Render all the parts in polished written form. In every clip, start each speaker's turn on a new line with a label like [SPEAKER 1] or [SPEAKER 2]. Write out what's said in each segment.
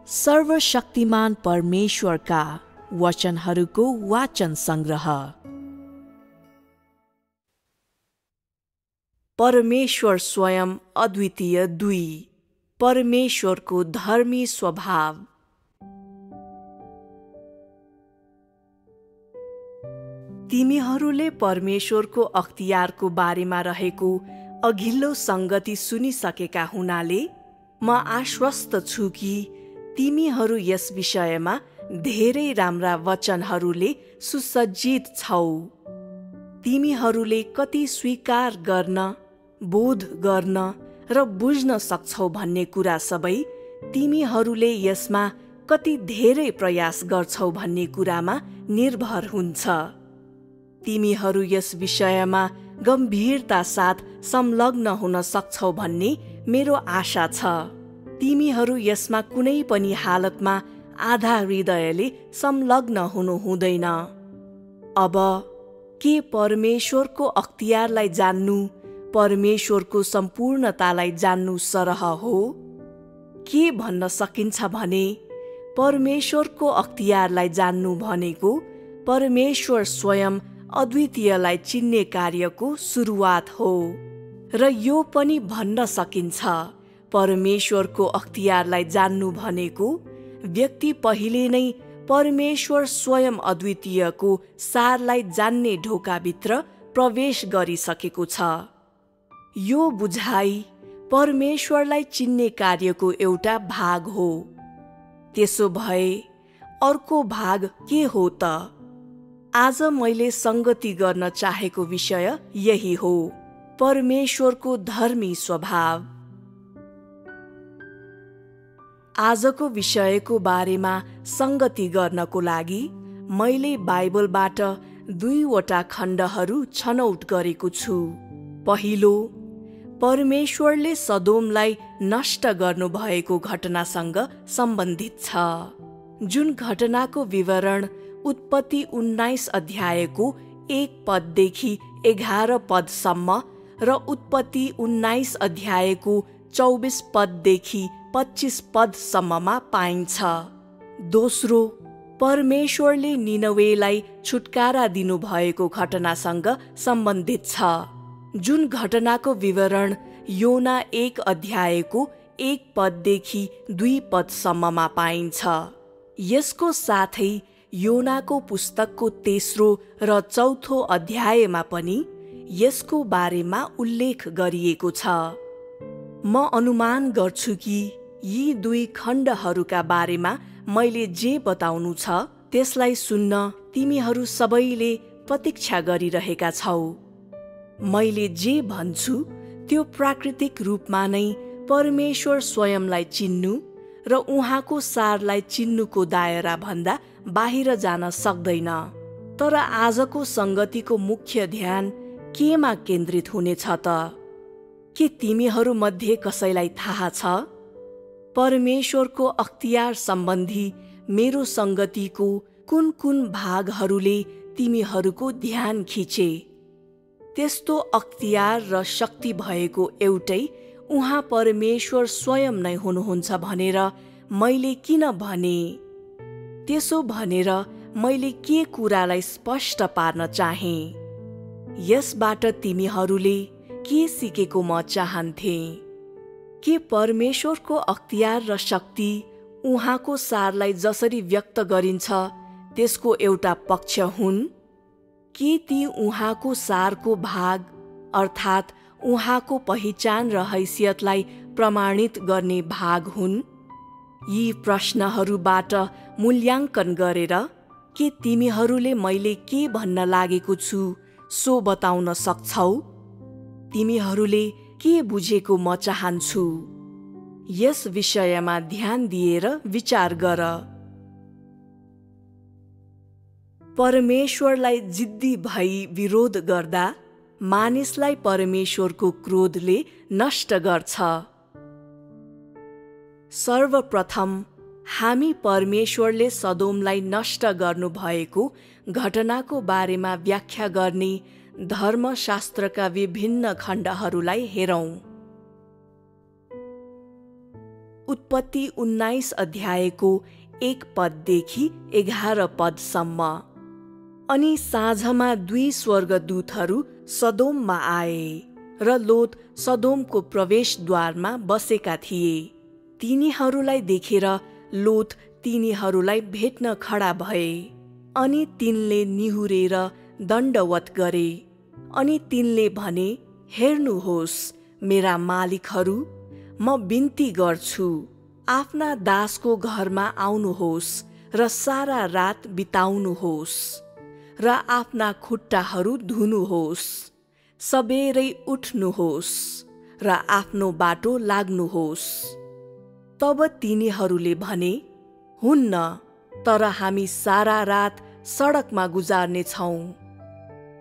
[SPEAKER 1] सर्वशक्तिमान परमेश्वरका वचनहरूको वाचन संग्रह। परमेश्वर स्वयं अद्वितीय 2। परमेश्वरको धर्मी स्वभाव। तिमीहरूले परमेश्वरको अख्तियारको बारेमा रहेको अघिल्लो संगति सुनिसकेका हुनाले म आश्वस्त छु कि तिमीहरू यस विषयमा धेरै राम्रा वचनहरूले सुसज्जित छौ। तिमीहरूले कति स्वीकार गर्न, बोध गर्न र बुझ्न सक्छौ भन्ने कुरा सबै तिमीहरूले यसमा कति धेरै प्रयास गर्छौ भन्ने कुरामा निर्भर हुन्छ। तिमीहरू यस विषयमा गम्भीरता साथ संलग्न हुन सक्छौ भन्ने मेरो आशा छ। तिमीहरू यसमा कुनै पनि हालतमा आधा हृदयले संलग्न हुनु हुँदैन। अब के परमेश्वरको अख्तियारलाई जान्नु परमेश्वरको सम्पूर्णतालाई जान्नु सरह हो? के भन्न सकिन्छ भने परमेश्वरको अख्तियारलाई जान्नु भनेको परमेश्वर स्वयं अद्वितीयलाई चिन्ने कार्यको सुरुवात हो। र यो पनि भन्न सकिन्छ परमेश्वरको अख्तियारलाई जान्नु भनेको व्यक्ति पहिले नै परमेश्वर स्वयं अद्वितीयको सारलाई जान्ने ढोकाभित्र प्रवेश गरिसकेको छ। यो बुझाइ परमेश्वरलाई चिन्ने कार्यको एउटा भाग हो। त्यसो भए अर्को भाग के हो त? आज मैले संगति गर्न चाहेको विषय यही हो, परमेश्वरको धर्मी स्वभाव। आजको विषयको बारेमा संगति गर्नको लागि मैले बाइबलबाट 2 खण्डहरू छनौट गरेको छु। पहिलो, परमेश्वरले सदोमलाई नष्ट गर्नुभएको घटनासँग सम्बन्धित छ, जुन घटनाको विवरण उत्पत्ति 19 अध्यायको 1 पददेखि 11 पदसम्म र उत्पत्ति 19 अध्यायको 24 पददेखि 25 पदसम्ममा पाइन्छ। दोस्रो, परमेश्वरले निनवेलाई छुटकारा दिनुभएको घटनासँग सम्बन्धित छ, जुन घटनाको विवरण योना 1 अध्यायको 1 पददेखि 2 पदसम्ममा पाइन्छ। यसको साथै योनाको पुस्तकको 3रो र 4थो अध्यायमा पनि यसको बारेमा उल्लेख गरिएको छ। म अनुमान गर्छु कि यी 2 खण्डहरूका बारेमा मैले जे बताउनु छ त्यसलाई सुन्न तिमीहरू सबैले प्रतीक्षा गरिरहेका छौ। मैले जे भन्छु त्यो प्राकृतिक रूपमा नै परमेश्वर स्वयंलाई चिन्नु र उहाँको सारलाई चिन्नुको दायरा भन्दा बाहिर जान सक्दैन। तर आजको संगतिको मुख्य ध्यान केमा केन्द्रित हुनेछ त? के तिमीहरू मध्ये कसैलाई थाहा छ परमेश्वरको अख्तियार सम्बन्धी मेरो संगतिको कुन कुन भागहरूले तिमीहरूको ध्यान खिचे? त्यस्तो अख्तियार र शक्ति भएको एउटै उहाँ परमेश्वर स्वयं नै हुनुहुन्छ भनेर मैले किन भने? त्यसो भनेर मैले के कुरालाई स्पष्ट पार्न चाहे? यसबाट तिमीहरूले के सिकेको म चाहन्थे? के परमेश्वरको अख्तियार र शक्ति उहाँको सारलाई जसरी व्यक्त गरिन्छ त्यसको एउटा पक्ष हुन्? के ती उहाँको सारको भाग अर्थात् उहाँको पहिचान र हैसियतलाई प्रमाणित गर्ने भाग हुन्? यी प्रश्नहरूबाट मूल्याङ्कन गरेर के तिमीहरूले मैले के भन्न लागेको छु सो बताउन सक्छौ? तिमीहरूले के बुझेको म चाहन्छु? यस विषयमा ध्यान दिएर विचार गर। परमेश्वरलाई जिद्दी भई विरोध गर्दा मानिसलाई परमेश्वरको क्रोधले नष्ट गर्छ। सर्वप्रथम हामी परमेश्वरले सदोमलाई नष्ट गर्नुभएको घटनाको बारेमा व्याख्या गर्ने धर्मशास्त्रका विभिन्न खण्डहरूलाई हेरौं। उत्पत्ति 19 अध्यायको 1 पददेखि 11 पदसम्म। अनि साँझमा 2 स्वर्गदूतहरू सदोममा आए र लोत सदोमको प्रवेशद्वारमा बसेका थिए। तिनीहरूलाई देखेर लोत तिनीहरूलाई भेट्न खडा भए। अनि तिनले निहुरेर दण्डवत गरे। अनि तिनले भने, हेर्नुहोस् मेरा मालिकहरू, म बिन्ती गर्छु, आफ्ना दासको घरमा आउनुहोस् र सारा रात बिताउनुहोस् र आफ्ना खुट्टाहरू धुनुहोस्, सबेरै उठ्नुहोस् र आफ्नो बाटो लाग्नुहोस्। तब तिनीहरूले भने, हुन्न, तर हामी सारा रात सडकमा गुजार्नेछौँ।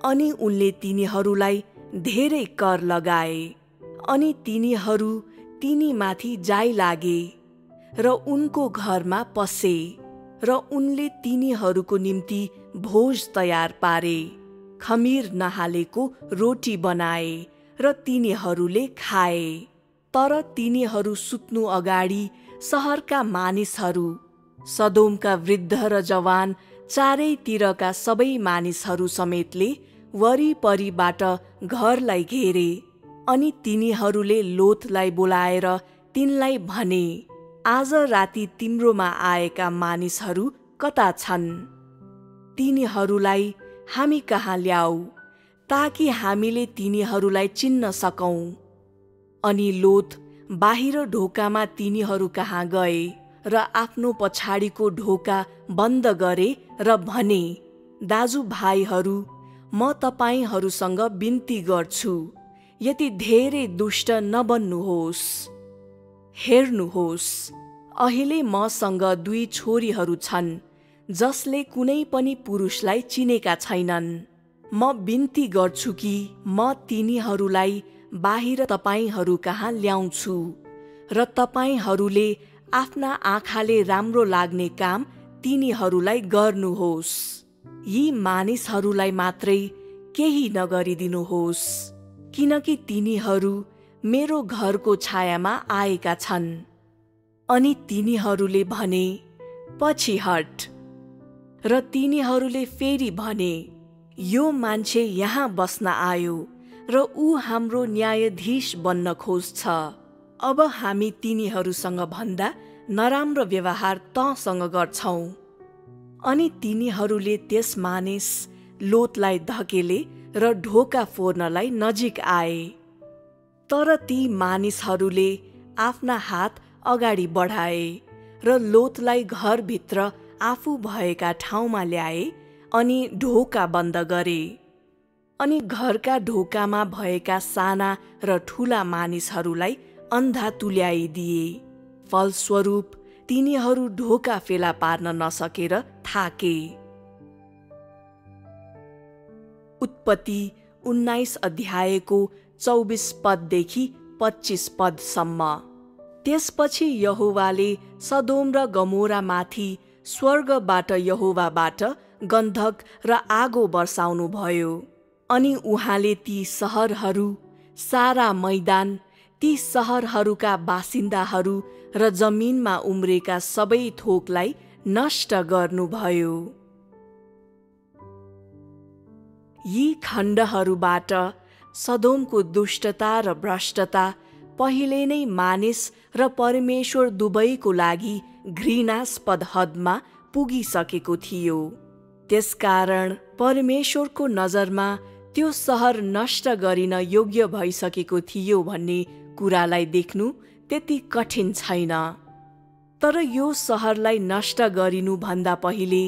[SPEAKER 1] अनि उनले तिनीहरूलाई धेरै कर लगाए। अनि तिनीहरू तिनीमाथि जाइ लागे र उनको घरमा पसे र उनले तिनीहरूको निम्ति भोज तयार पारे। खमीर नहालेको रोटी बनाए र तिनीहरूले खाए। तर तिनीहरू सुत्नु अगाडि सहरका मानिसहरू, सदोमका वृद्ध र जवान, चारैतिरका सबै मानिसहरू समेतले वरिपरिबाट घरलाई घेरे। अनि तिनीहरूले लोतलाई बोलाएर तिनलाई भने, आज राति तिम्रोमा आएका मानिसहरू कता छन्? तिनीहरूलाई हामी कहाँ ल्याऊ, ताकि हामीले तिनीहरूलाई चिन्न सकौं। अनि लोत बाहिर ढोकामा तिनीहरू कहाँ गए र आफ्नो पछाडिको ढोका बन्द गरे र भने, दाजुभाइहरू, म तपाईहरूसँग बिन्ती गर्छु, यति धेरै दुष्ट नबन्नुहोस्। हेर्नुहोस्, अहिले मसँग 2 छोरीहरू छन् जसले कुनै पनि पुरुषलाई चिनेका छैनन्। म बिन्ती गर्छु कि म तिनीहरूलाई बाहिर तपाईहरू कहाँ ल्याउँछु र तपाईहरूले आफ्ना आँखाले राम्रो लाग्ने काम तिनीहरूलाई गर्नुहोस्। यी मानिसहरूलाई मात्रै केही नगरिदिनुहोस्, किनकि तिनीहरू मेरो घरको छायामा आएका छन्। अनि तिनीहरूले भने, पछि हट। र तिनीहरूले फेरि भने, यो मान्छे यहाँ बस्न आयो र ऊ हाम्रो न्यायाधीश बन्न खोज्छ। अब हामी तिनीहरूसँग भन्दा नराम्रो व्यवहार तँसँग गर्छौं। अनि तिनीहरूले त्यस मानिस लोतलाई धकेले र ढोका फोर्नलाई नजिक आए। तर ती मानिसहरूले आफ्ना हात अगाडि बढाए र लोतलाई घरभित्र आफू भएका ठाउँमा ल्याए अनि ढोका बन्द गरे। अनि घरका ढोकामा भएका साना र ठूला मानिसहरूलाई अन्धा तुल्याइदिए। फलस्वरूप तिनीहरू ढोका फेला पार्न नसकेर थाके। उत्पत्ति 19 अध्यायको 24 पददेखि 25 पदसम्म। त्यसपछि यहोवाले सदोम र गमोरामाथि स्वर्गबाट यहोवाबाट गन्धक र आगो बर्साउनु भयो। अनि उहाँले ती सहरहरू, सारा मैदान, ती सहरहरूका बासिन्दाहरू र जमिनमा उम्रेका सबै थोकलाई नष्ट गर्नुभयो। यी खण्डहरूबाट सदोमको दुष्टता र भ्रष्टता पहिले नै मानिस र परमेश्वर दुवैको लागि घृणास्पद हदमा पुगिसकेको थियो। त्यसकारण परमेश्वरको नजरमा त्यो सहर नष्ट गरिन योग्य भइसकेको थियो भन्ने कुरालाई देख्नु त्यति कठिन छैन। तर यो सहरलाई नष्ट गरिनु भन्दा पहिले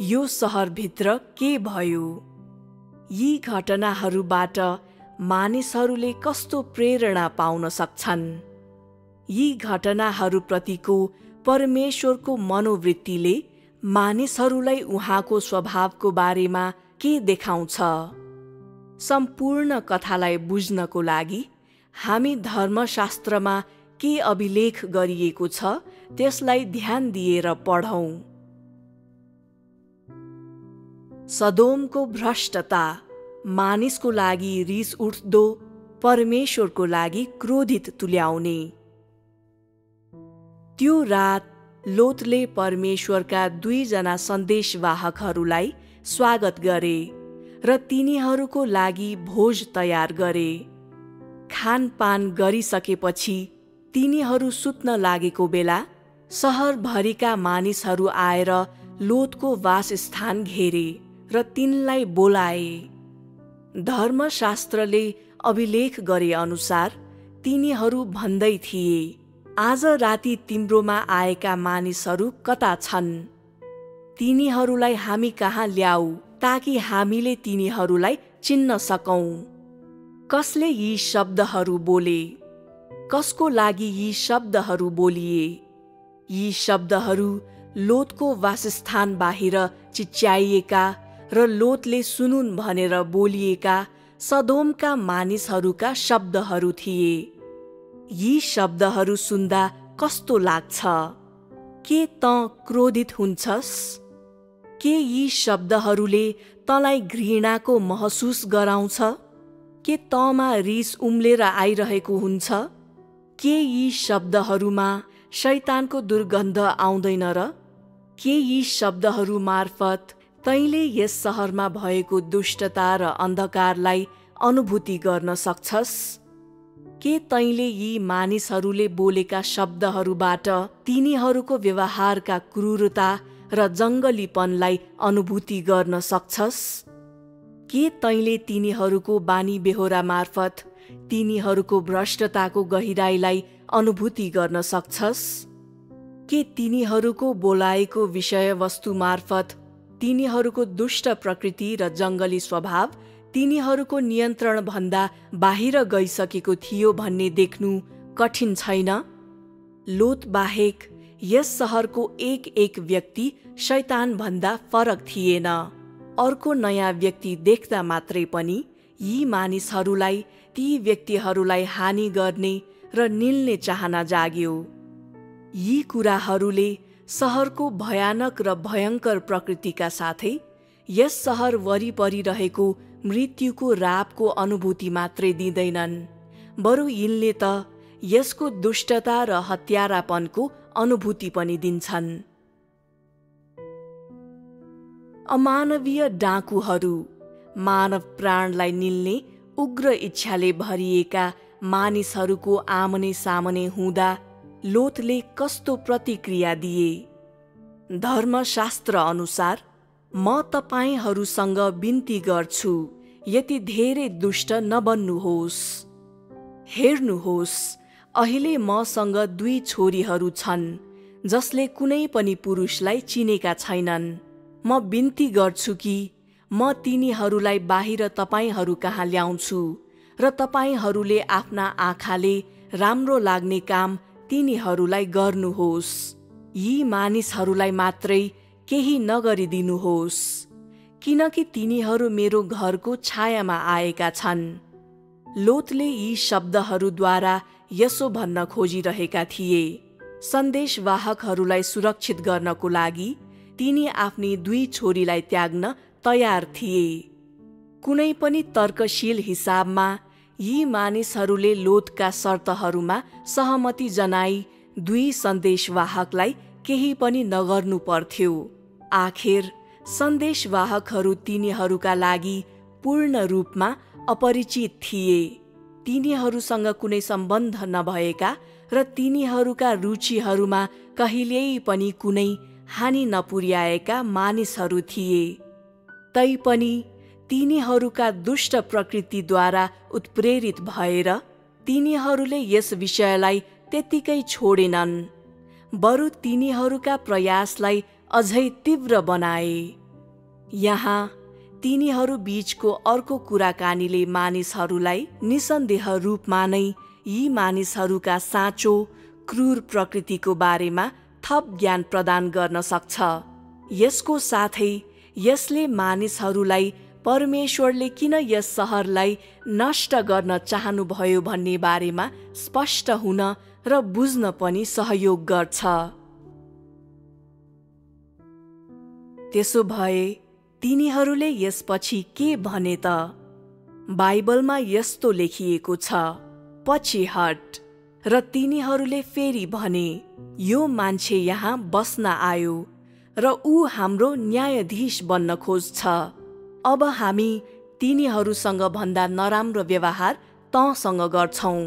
[SPEAKER 1] यो सहरभित्र के भयो? यी घटनाहरूबाट मानिसहरूले कस्तो प्रेरणा पाउन सक्छन्? यी घटनाहरूप्रतिको परमेश्वरको मनोवृत्तिले मानिसहरूलाई उहाँको स्वभावको बारेमा के देखाउँछ? सम्पूर्ण कथालाई बुझ्नको लागि हामी धर्मशास्त्रमा के अभिलेख गरिएको छ त्यसलाई ध्यान दिएर पढौं। सदोमको भ्रष्टता मानिसको लागि रिस उठ्दो, परमेश्वरको लागि क्रोधित तुल्याउने। त्यो रात लोतले परमेश्वरका 2 जना सन्देशवाहकहरूलाई स्वागत गरे र तिनीहरूको लागि भोज तयार गरे। खानपान गरिसकेपछि तिनीहरू सुत्न लागेको बेला सहरभरिका मानिसहरू आएर लोतको वासस्थान घेरे र तिनलाई बोलाए। धर्मशास्त्रले अभिलेख गरे अनुसार तिनीहरू भन्दै थिए, आज राति तिम्रोमा आएका मानिसहरू कता छन्? तिनीहरूलाई हामी कहाँ ल्याऊ ताकि हामीले तिनीहरूलाई चिन्न सकौं। कसले यी शब्दहरू बोले? कसको लागि यी शब्दहरू बोलिए? यी शब्दहरू लोतको वासस्थान बाहिर चिच्याइएका र लोतले सुनुन् भनेर बोलिएका सदोमका मानिसहरूका शब्दहरू थिए। यी शब्दहरू सुन्दा कस्तो लाग्छ? के तँ क्रोधित हुन्छस्? के यी शब्दहरूले तँलाई घृणाको महसुस गराउँछ? के तँमा रिस उम्लेर आइरहेको हुन्छ? के यी शब्दहरूमा शैतानको दुर्गन्ध आउँदैन र? के यी शब्दहरू मार्फत तैँले यस सहरमा भएको दुष्टता र अन्धकारलाई अनुभूति गर्न सक्छस्? के तैँले यी मानिसहरूले बोलेका शब्दहरूबाट तिनीहरूको व्यवहारका क्रूरता र जङ्गलीपनलाई अनुभूति गर्न सक्छस्? के तैँले तिनीहरूको बानी बेहोरा मार्फत तिनीहरूको भ्रष्टताको गहिराईलाई अनुभूति गर्न सक्छस्? के तिनीहरूको बोलाएको विषयवस्तु मार्फत तिनीहरूको दुष्ट प्रकृति र जङ्गली स्वभाव तिनीहरूको नियन्त्रणभन्दा बाहिर गइसकेको थियो भन्ने देख्नु कठिन छैन? लोत बाहेक यस सहरको एक व्यक्ति शैतानभन्दा फरक थिएन। अर्को नयाँ व्यक्ति देख्दा मात्रै पनि यी मानिसहरूलाई ती व्यक्तिहरूलाई हानि गर्ने र निल्ने चाहना जाग्यो। यी कुराहरूले सहरको भयानक र भयङ्कर प्रकृतिका साथै यस सहर वरिपरि रहेको मृत्युको रापको अनुभूति मात्रै दिँदैनन्, बरु यिनले त यसको दुष्टता र हत्यारापनको अनुभूति पनि दिन्छन्। अमानवीय डाकुहरू, मानव प्राणलाई निल्ने उग्र इच्छाले भरिएका मानिसहरूको आमने सामने हुँदा लोतले कस्तो प्रतिक्रिया दिए? धर्मशास्त्र अनुसार म तपाईहरूसँग बिन्ती गर्छु, यति धेरै दुष्ट नबन्नुहोस्। हेर्नुहोस्, अहिले मसँग 2 छोरीहरू छन् जसले कुनै पनि पुरुषलाई चिनेका छैनन्। म बिन्ती गर्छु कि म तिनीहरूलाई बाहिर तपाईहरू कहाँ ल्याउँछु र तपाईहरूले आफ्ना आँखाले राम्रो लाग्ने काम तिनीहरूलाई गर्नुहोस्। यी मानिसहरूलाई मात्रै केही नगरिदिनुहोस्, किनकि तिनीहरू मेरो घरको छायामा आएका छन्। लोतले यी शब्दहरूद्वारा यसो भन्न खोजिरहेका थिए। सन्देशवाहकहरूलाई सुरक्षित गर्नको लागि तिनी आफ्नी 2 छोरीलाई त्याग्न तयार थिए। कुनै पनि तर्कशील हिसाबमा यी मानिसहरूले लोतका शर्तहरूमा सहमति जनाई 2 सन्देशवाहकलाई केही पनि नगर्नु पर्थ्यो। आखिर सन्देशवाहकहरू तिनीहरूका लागि पूर्ण रूपमा अपरिचित थिए। तिनीहरूसँग कुनै सम्बन्ध नभएका र तिनीहरूका रुचिहरूमा कहिल्यै पनि कुनै हानि नपुर्याएका मानिसहरू थिए। तैपनि तिनीहरूका दुष्ट प्रकृतिद्वारा उत्प्रेरित भएर तिनीहरूले यस विषयलाई त्यत्तिकै छोडेनन्, बरु तिनीहरूका प्रयासलाई अझै तीव्र बनाए। यहाँ तिनीहरू बीचको अर्को कुराकानीले मानिसहरूलाई निसन्देह रूपमा नै यी मानिसहरूका साँचो क्रूर प्रकृतिको बारेमा थप ज्ञान प्रदान गर्न सक्छ। यसको साथै यसले मानिसहरूलाई परमेश्वरले किन यस सहरलाई नष्ट गर्न चाहनुभयो भन्ने बारेमा स्पष्ट हुन र बुझ्न पनि सहयोग गर्छ। त्यसो भए तिनीहरूले यसपछि के भने त? बाइबलमा यस्तो लेखिएको छ, पछि हट र तिनीहरूले फेरि भने, यो मान्छे यहाँ बस्न आयो र ऊ हाम्रो न्यायाधीश बन्न खोज्छ। अब हामी तिनीहरूसँग भन्दा नराम्रो व्यवहार तँसँग गर्छौं।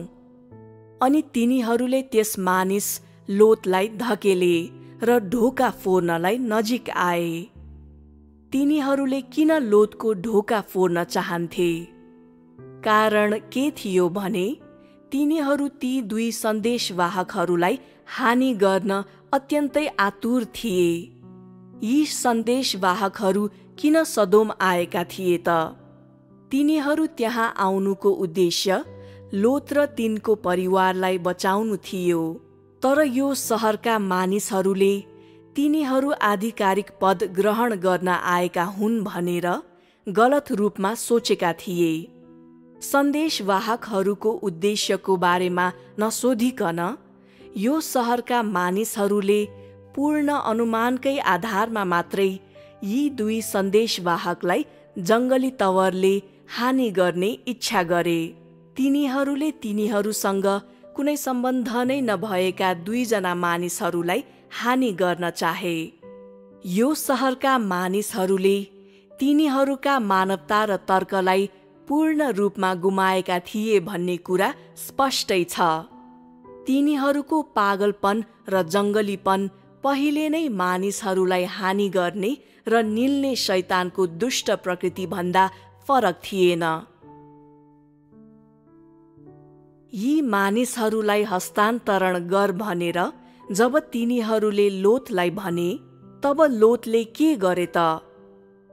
[SPEAKER 1] अनि तिनीहरूले त्यस मानिस लोतलाई धकेले र ढोका फोर्नलाई नजिक आए। तिनीहरूले किन लोतको ढोका फोर्न चाहन्थे? कारण के थियो भने तिनीहरू ती दुई सन्देशवाहकहरूलाई हानि गर्न अत्यन्तै आतुर थिए। यी सन्देशवाहकहरू किन सदोम आएका थिए त? तिनीहरू त्यहाँ आउनुको उद्देश्य लोत र तिनको परिवारलाई बचाउनु थियो। तर यो सहरका मानिसहरूले तिनीहरू आधिकारिक पद ग्रहण गर्न आएका हुन् भनेर गलत रूपमा सोचेका थिए। सन्देशवाहकहरूको उद्देश्यको बारेमा नसोधिकन यो सहरका मानिसहरूले पूर्ण अनुमानकै आधारमा मात्रै यी दुई सन्देशवाहकलाई जङ्गली तवरले हानि गर्ने इच्छा गरे। तिनीहरूले तिनीहरूसँग कुनै सम्बन्ध नै नभएका दुईजना मानिसहरूलाई हानि गर्न चाहे। यो सहरका मानिसहरूले तिनीहरूका मानवता र तर्कलाई पूर्ण रूपमा गुमाएका थिए भन्ने कुरा स्पष्टै छ। तिनीहरूको पागलपन र जङ्गलीपन पहिले नै मानिसहरूलाई हानि गर्ने र निल्ने शैतानको दुष्ट प्रकृति भन्दा फरक थिएन। यी मानिसहरूलाई हस्तान्तरण गर भनेर जब तिनीहरूले लोतलाई भने, तब लोतले के गरे त?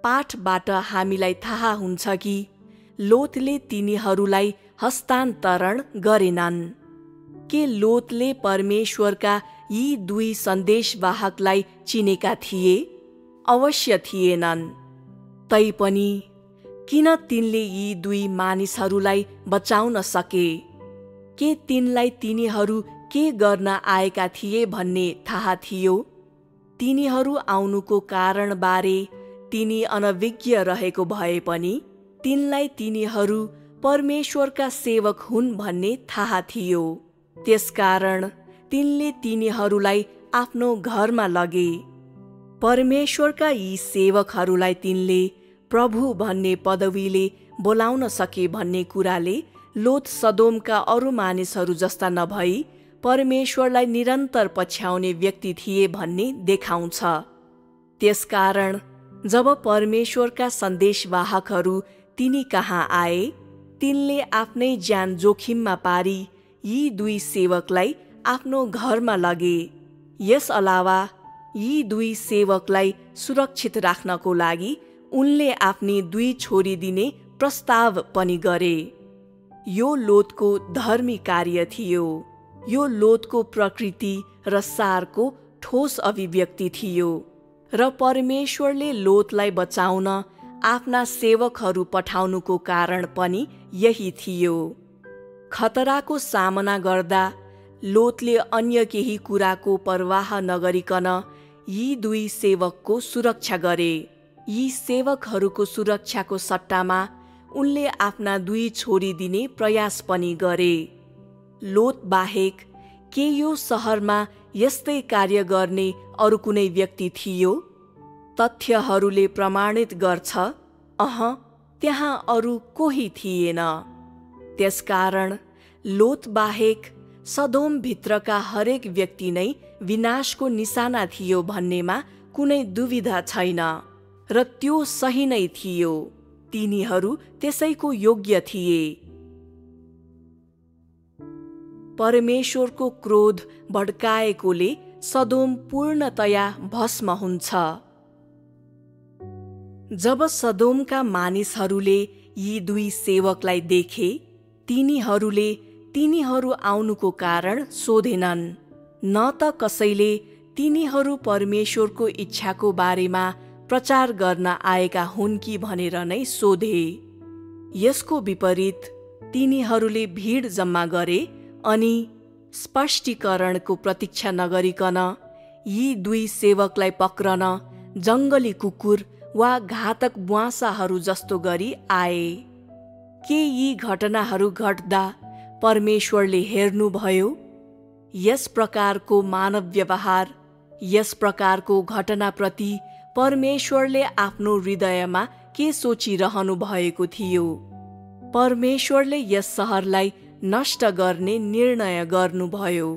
[SPEAKER 1] पाठबाट हामीलाई थाहा हुन्छ कि लोतले तिनीहरूलाई हस्तान्तरण गरेनन्। के लोतले परमेश्वरका यी दुई सन्देशवाहकलाई चिनेका थिए? अवश्य थिएनन्। तैपनि किन तिनले यी दुई मानिसहरूलाई बचाउन सके? के तिनलाई तिनीहरू के गर्न आएका थिए भन्ने थाहा थियो? तिनीहरू आउनुको कारणबारे तिनी अनभिज्ञ रहेको भए पनि तिनलाई तिनीहरू परमेश्वरका सेवक हुन् भन्ने थाहा थियो। त्यसकारण तिनले तिनीहरूलाई आफ्नो घरमा लगे। परमेश्वरका यी सेवकहरूलाई तिनले प्रभु भन्ने पदवीले बोलाउन सके भन्ने कुराले लोत सदोमका अरू मानिसहरू जस्ता नभई परमेश्वरलाई निरन्तर पछ्याउने व्यक्ति थिए भन्ने देखाउँछ। त्यसकारण जब परमेश्वरका सन्देशवाहकहरू तिनी कहाँ आए, तिनले आफ्नै ज्यान जोखिममा पारी यी दुई सेवकलाई आफ्नो घरमा लगे। यस अलावा यी दुई सेवकलाई सुरक्षित राख्नको लागि उनले आफ्नी दुई छोरी दिने प्रस्ताव पनि गरे। यो लोतको धर्मी कार्य थियो। यो लोतको प्रकृति र सारको ठोस अभिव्यक्ति थियो र परमेश्वरले लोतलाई बचाउन आफ्ना सेवकहरू पठाउनुको कारण पनि यही थियो। खतराको सामना गर्दा लोतले अन्य केही कुराको परवाह नगरिकन यी दुई सेवकको सुरक्षा गरे। यी सेवकहरूको सुरक्षाको सट्टामा उनले आफ्ना दुई छोरी दिने प्रयास पनि गरे। लोत बाहेक के यो सहरमा यस्तै कार्य गर्ने अरू कुनै व्यक्ति थियो? तथ्यहरूले प्रमाणित गर्छ, त्यहाँ अरू कोही थिएन। त्यसकारण लोत बाहेक सदोम भित्रका हरेक व्यक्ति नै विनाशको निशाना थियो भन्नेमा कुनै दुविधा छैन र त्यो सही नै थियो। तिनीहरू त्यसैको योग्य थिए। परमेश्वरको क्रोध भड्काएकोले सदोम पूर्णतया भस्म हुन्छ। जब सदोमका मानिसहरूले यी दुई सेवकलाई देखे, तिनीहरूले तिनीहरू आउनुको कारण सोधेनन्, न त कसैले तिनीहरू परमेश्वरको इच्छाको बारेमा प्रचार गर्न आएका हुन् कि भनेर नै सोधे। यसको विपरीत तिनीहरूले भीड जम्मा गरे अनि स्पष्टीकरणको प्रतीक्षा नगरिकन यी दुई सेवकलाई पक्रन जङ्गली कुकुर वा घातक ब्वाँसाहरू जस्तो गरी आए। के यी घटनाहरू घट्दा परमेश्वरले हेर्नुभयो? यस प्रकारको मानव व्यवहार, यस प्रकारको घटनाप्रति परमेश्वरले आफ्नो हृदयमा के सोचिरहनु भएको थियो? परमेश्वरले यस सहरलाई नष्ट गर्ने निर्णय गर्नुभयो।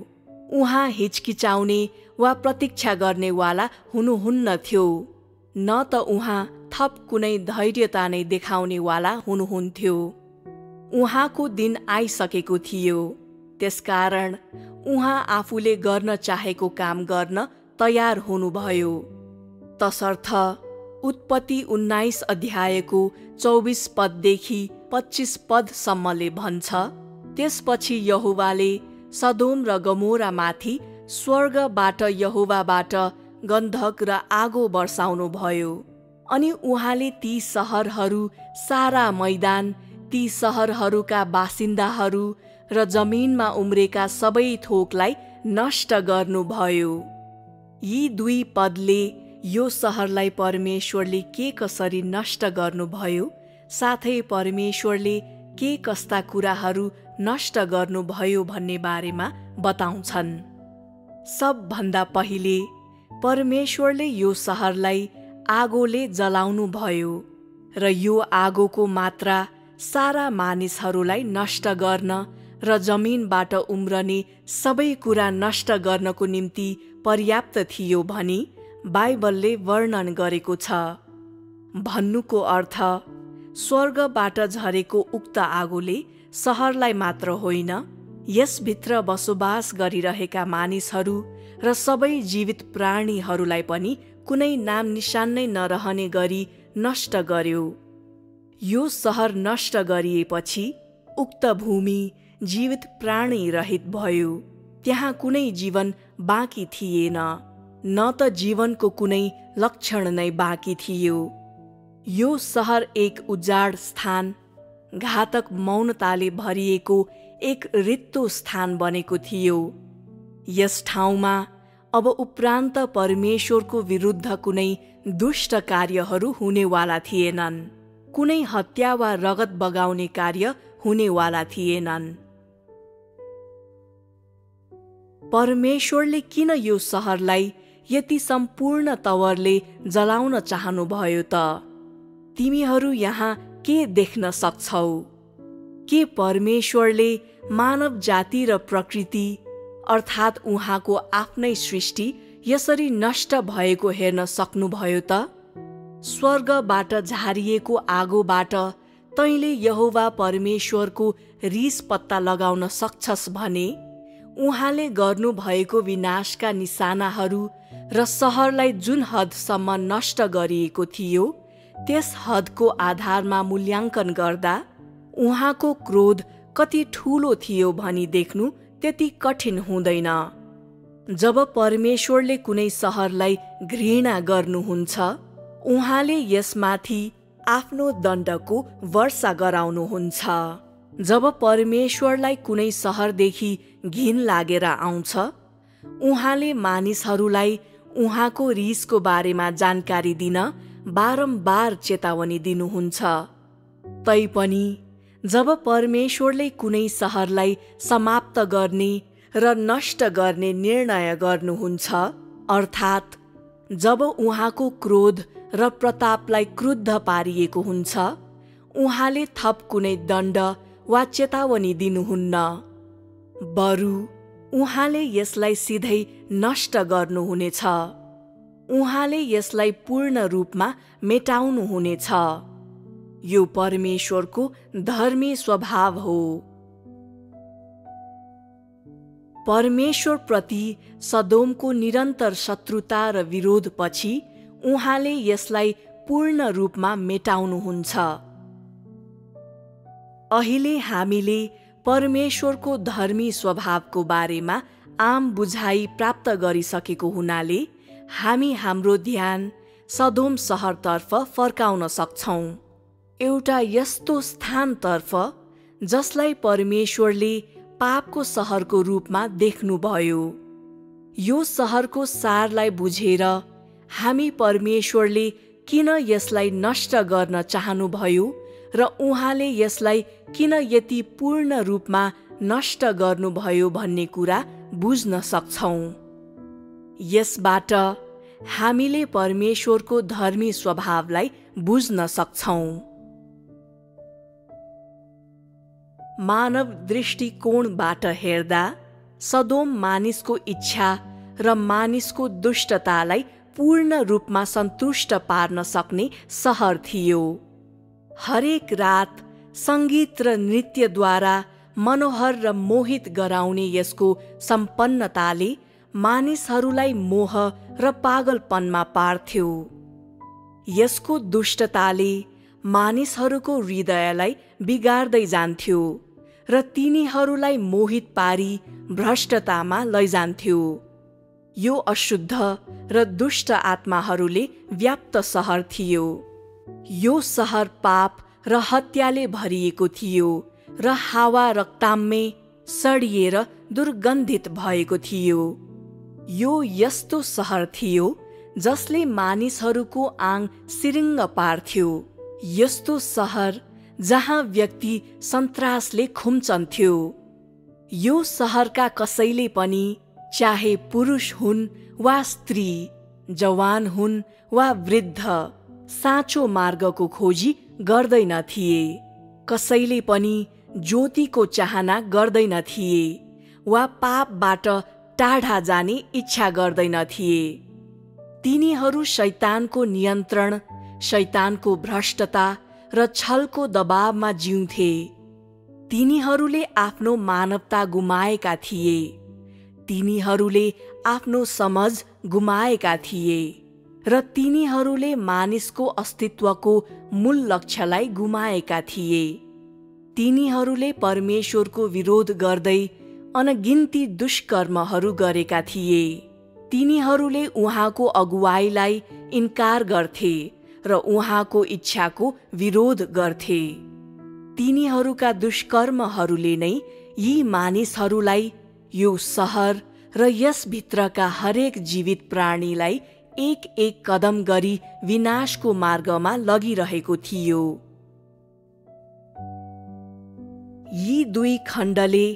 [SPEAKER 1] उहाँ हिचकिचाउने वा प्रतीक्षा गर्नेवाला हुनुहुन्न थियो, न त उहाँ थप कुनै धैर्यता नै देखाउनेवाला हुनुहुन्थ्यो। उहाँको दिन आइसकेको थियो, त्यसकारण उहाँ आफूले गर्न चाहेको काम गर्न तयार हुनुभयो। तसर्थ उत्पत्ति 19 अध्यायको 24 पददेखि 25 पदसम्मले भन्छ, त्यसपछि यहोवाले सदोम र गमोरामाथि स्वर्गबाट यहोवाबाट गन्धक र आगो बर्साउनु भयो। अनि उहाँले ती सहरहरू, सारा मैदान, ती सहरहरूका बासिन्दाहरू र जमिनमा उम्रेका सबै थोकलाई नष्ट गर्नुभयो। यी दुई पदले यो सहरलाई परमेश्वरले के कसरी नष्ट गर्नुभयो, साथै परमेश्वरले के कस्ता कुराहरू नष्ट गर्नुभयो भन्ने बारेमा बताउँछन्। सबभन्दा पहिले परमेश्वरले यो सहरलाई आगोले जलाउनु भयो र यो आगोको मात्रा सारा मानिसहरूलाई नष्ट गर्न र जमिनबाट उम्रने सबै कुरा नष्ट गर्नको निम्ति पर्याप्त थियो भनी बाइबलले वर्णन गरेको छ। भन्नुको अर्थ स्वर्गबाट झरेको उक्त आगोले सहरलाई मात्र होइन, यसभित्र बसोबास गरिरहेका मानिसहरू र सबै जीवित प्राणीहरूलाई पनि कुनै नाम निशान नै नरहने गरी नष्ट गर्यो। यो सहर नष्ट गरिएपछि उक्त भूमि जीवित प्राणी रहित भयो। त्यहाँ कुनै जीवन बाँकी थिएन, न त जीवनको कुनै लक्षण नै बाँकी थियो। यो सहर एक उजाड स्थान, घातक मौनताले भरिएको एक रित्तो स्थान बनेको थियो। यस ठाउँमा अब उपरान्त परमेश्वरको विरुद्ध कुनै दुष्ट कार्यहरू हुनेवाला थिएनन्, कुनै हत्या वा रगत बगाउने कार्य हुनेवाला थिएनन्। परमेश्वरले किन यो सहरलाई यति सम्पूर्ण तवरले जलाउन चाहनुभयो त? तिमीहरू यहाँ के देख्न सक्छौ? के परमेश्वरले मानव जाति र प्रकृति अर्थात् उहाँको आफ्नै सृष्टि यसरी नष्ट भएको हेर्न सक्नुभयो त? स्वर्गबाट झारिएको आगोबाट तैँले यहोवा परमेश्वरको रिस पत्ता लगाउन सक्छस् भने उहाँले गर्नुभएको विनाशका निशानाहरू र सहरलाई जुन हदसम्म नष्ट गरिएको थियो त्यस हदको आधारमा मूल्याङ्कन गर्दा उहाँको क्रोध कति ठूलो थियो भनी देख्नु त्यति कठिन हुँदैन। जब परमेश्वरले कुनै सहरलाई घृणा गर्नुहुन्छ, उहाँले यसमाथि आफ्नो दण्डको वर्षा गराउनुहुन्छ। जब परमेश्वरलाई कुनै सहरदेखि घिन लागेर आउँछ, उहाँले मानिसहरूलाई उहाँको रिसको बारेमा जानकारी दिन बारम्बार चेतावनी दिनुहुन्छ। तैपनि जब परमेश्वरले कुनै सहरलाई समाप्त गर्ने र नष्ट गर्ने निर्णय गर्नुहुन्छ, अर्थात् जब उहाँको क्रोध र प्रतापलाई क्रुद्ध पारिएको हुन्छ, उहाँले थप कुनै दण्ड वा चेतावनी दिनुहुन्न, बरु उहाँले यसलाई सिधै नष्ट गर्नुहुनेछ। उहाँले यसलाई पूर्ण रूपमा मेटाउनुहुनेछ। यो परमेश्वरको धर्मी स्वभाव हो। परमेश्वरप्रति सदोमको निरन्तर शत्रुता र विरोधपछि उहाँले यसलाई पूर्ण रूपमा मेटाउनुहुन्छ। अहिले हामीले परमेश्वरको धर्मी स्वभावको बारेमा आम बुझाइ प्राप्त गरिसकेको हुनाले हामी हाम्रो ध्यान सदोम सहरतर्फ फर्काउन सक्छौं, एउटा यस्तो स्थानतर्फ जसलाई परमेश्वरले पापको सहरको रूपमा देख्नुभयो। यो सहरको सारलाई बुझेर हामी परमेश्वरले किन यसलाई नष्ट गर्न चाहनुभयो र उहाँले यसलाई किन यति पूर्ण रूपमा नष्ट गर्नुभयो भन्ने कुरा बुझ्न सक्छौं। यसबाट हामीले परमेश्वरको धर्मी स्वभावलाई बुझ्न सक्छौं। मानव दृष्टिकोणबाट हेर्दा सदोम मानिसको इच्छा र मानिसको दुष्टतालाई पूर्ण रूपमा सन्तुष्ट पार्न सक्ने सहर थियो। हरेक रात सङ्गीत र नृत्यद्वारा मनोहर र मोहित गराउने यसको सम्पन्नताले मानिसहरूलाई मोह र पागलपनमा पार्थ्यो। यसको दुष्टताले मानिसहरूको हृदयलाई बिगार्दै जान्थ्यो र तिनीहरूलाई मोहित पारी भ्रष्टतामा लैजान्थ्यो। यो अशुद्ध र दुष्ट आत्माहरूले व्याप्त सहर थियो। यो सहर पाप र हत्याले भरिएको थियो र हावा रक्ताम्य सडिएर दुर्गन्धित भएको थियो। यो यस्तो सहर थियो जसले मानिसहरूको आङ सिरिङ्ग पार्थ्यो। यस्तो सहर जहाँ व्यक्ति सन्तासले खुम्चन्थ्यो। यो सहरका कसैले पनि, चाहे पुरुष हुन् वा स्त्री, जवान हुन् वा वृद्ध, साँचो मार्गको खोजी गर्दैन थिए। कसैले पनि ज्योतिको चाहना गर्दैन थिए वा पापबाट टाढा जाने इच्छा गर्दैन थिए। तिनीहरू शैतानको नियन्त्रण, शैतानको भ्रष्टता र छलको दबावमा जिउँथे। तिनीहरूले आफ्नो मानवता गुमाएका थिए। तिनीहरूले आफ्नो समझ गुमाएका थिए र तिनीहरूले मानिसको अस्तित्वको मूल लक्ष्यलाई गुमाएका थिए। तिनीहरूले परमेश्वरको विरोध गर्दै अनगिन्ती दुष्कर्महरू गरेका थिए। तिनीहरूले उहाँको अगुवाईलाई इन्कार गर्थे र उहाँको इच्छाको विरोध गर्थे। तिनीहरूका दुष्कर्महरूले नै यी मानिसहरूलाई, यो सहर र यसभित्रका हरेक जीवित प्राणीलाई एक एक कदम गरी विनाशको मार्गमा लगिरहेको थियो। यी दुई खण्डले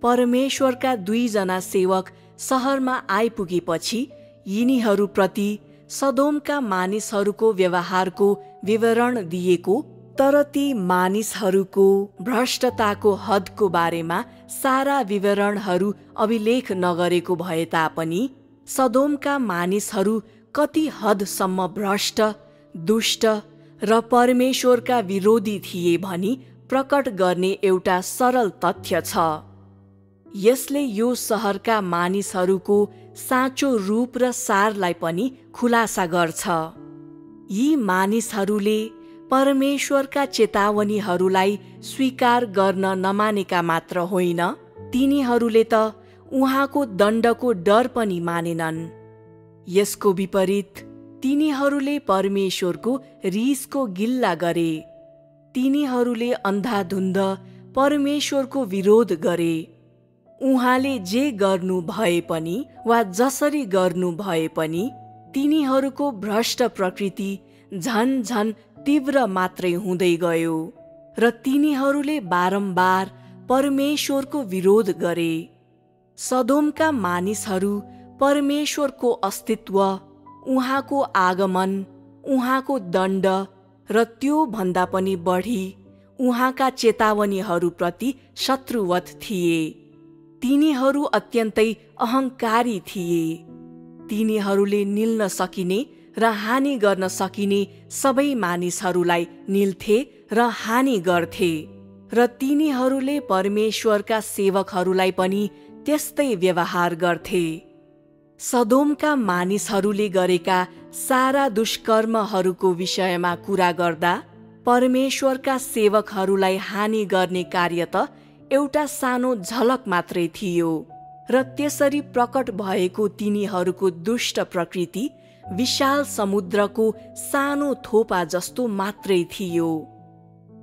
[SPEAKER 1] परमेश्वरका दुईजना सेवक सहरमा आइपुगेपछि यिनीहरूप्रति सदोमका मानिसहरूको व्यवहारको विवरण दिएको, तर ती मानिसहरूको भ्रष्टताको हदको बारेमा सारा विवरणहरू अभिलेख नगरेको भए तापनि सदोमका मानिसहरू कति हदसम्म भ्रष्ट, दुष्ट र परमेश्वरका विरोधी थिए भनी प्रकट गर्ने एउटा सरल तथ्य छ। यसले यो सहरका मानिसहरूको साँचो रूप र सारलाई पनि खुलासा गर्छ। यी मानिसहरूले परमेश्वरका चेतावनीहरूलाई स्वीकार गर्न नमानेका मात्र होइन, तिनीहरूले त उहाँको दण्डको डर पनि मानेनन्। यसको विपरीत तिनीहरूले परमेश्वरको रिसको गिल्ला गरे। तिनीहरूले अन्धाधुन्ध परमेश्वरको विरोध गरे। उहाँले जे गर्नु भए पनि वा जसरी गर्नु भए पनि तिनीहरूको भ्रष्ट प्रकृति झन झन तीव्र मात्रै हुँदै गयो र तिनीहरूले बारम्बार परमेश्वरको विरोध गरे। सदोमका मानिसहरू परमेश्वरको अस्तित्व, उहाँको आगमन, उहाँको दण्ड र त्यो भन्दा पनि बढी उहाँका चेतावनीहरूप्रति शत्रुवत थिए। तिनीहरू अत्यन्तै अहङ्कारी थिए। तिनीहरूले निल्न सकिने र हानि गर्न सकिने सबै मानिसहरूलाई निल्थे र हानि गर्थे र तिनीहरूले परमेश्वरका सेवकहरूलाई पनि त्यस्तै व्यवहार गर्थे। सदोमका मानिसहरूले गरेका सारा दुष्कर्महरूको विषयमा कुरा गर्दा परमेश्वरका सेवकहरूलाई हानि गर्ने कार्य त एउटा सानो झलक मात्रै थियो र त्यसरी प्रकट भएको तिनीहरूको दुष्ट प्रकृति विशाल समुद्रको सानो थोपा जस्तो मात्रै थियो।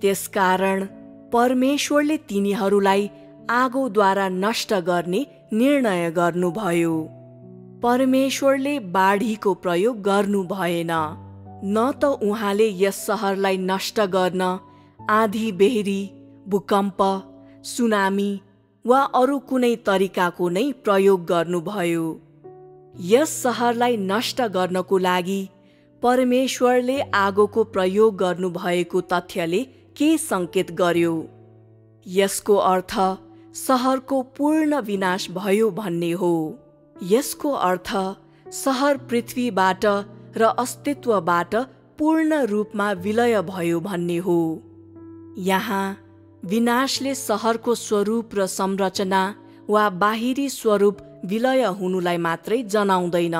[SPEAKER 1] त्यसकारण परमेश्वरले तिनीहरूलाई आगोद्वारा नष्ट गर्ने निर्णय गर्नुभयो। परमेश्वरले बाढीको प्रयोग गर्नु भएन। न त उहाँले यस सहरलाई नष्ट गर्न आँधी बेहरी, भूकम्प, सुनामी वा अरू कुनै तरिकाको नै प्रयोग गर्नुभयो। यस सहरलाई नष्ट गर्नको लागि परमेश्वरले आगोको प्रयोग गर्नुभएको तथ्यले के सङ्केत गर्यो? यसको अर्थ सहरको पूर्ण विनाश भयो भन्ने हो। यसको अर्थ सहर पृथ्वीबाट र अस्तित्वबाट पूर्ण रूपमा विलय भयो भन्ने हो। यहाँ विनाशले सहरको स्वरूप र संरचना वा बाहिरी स्वरूप विलय हुनुलाई मात्रै जनाउँदैन।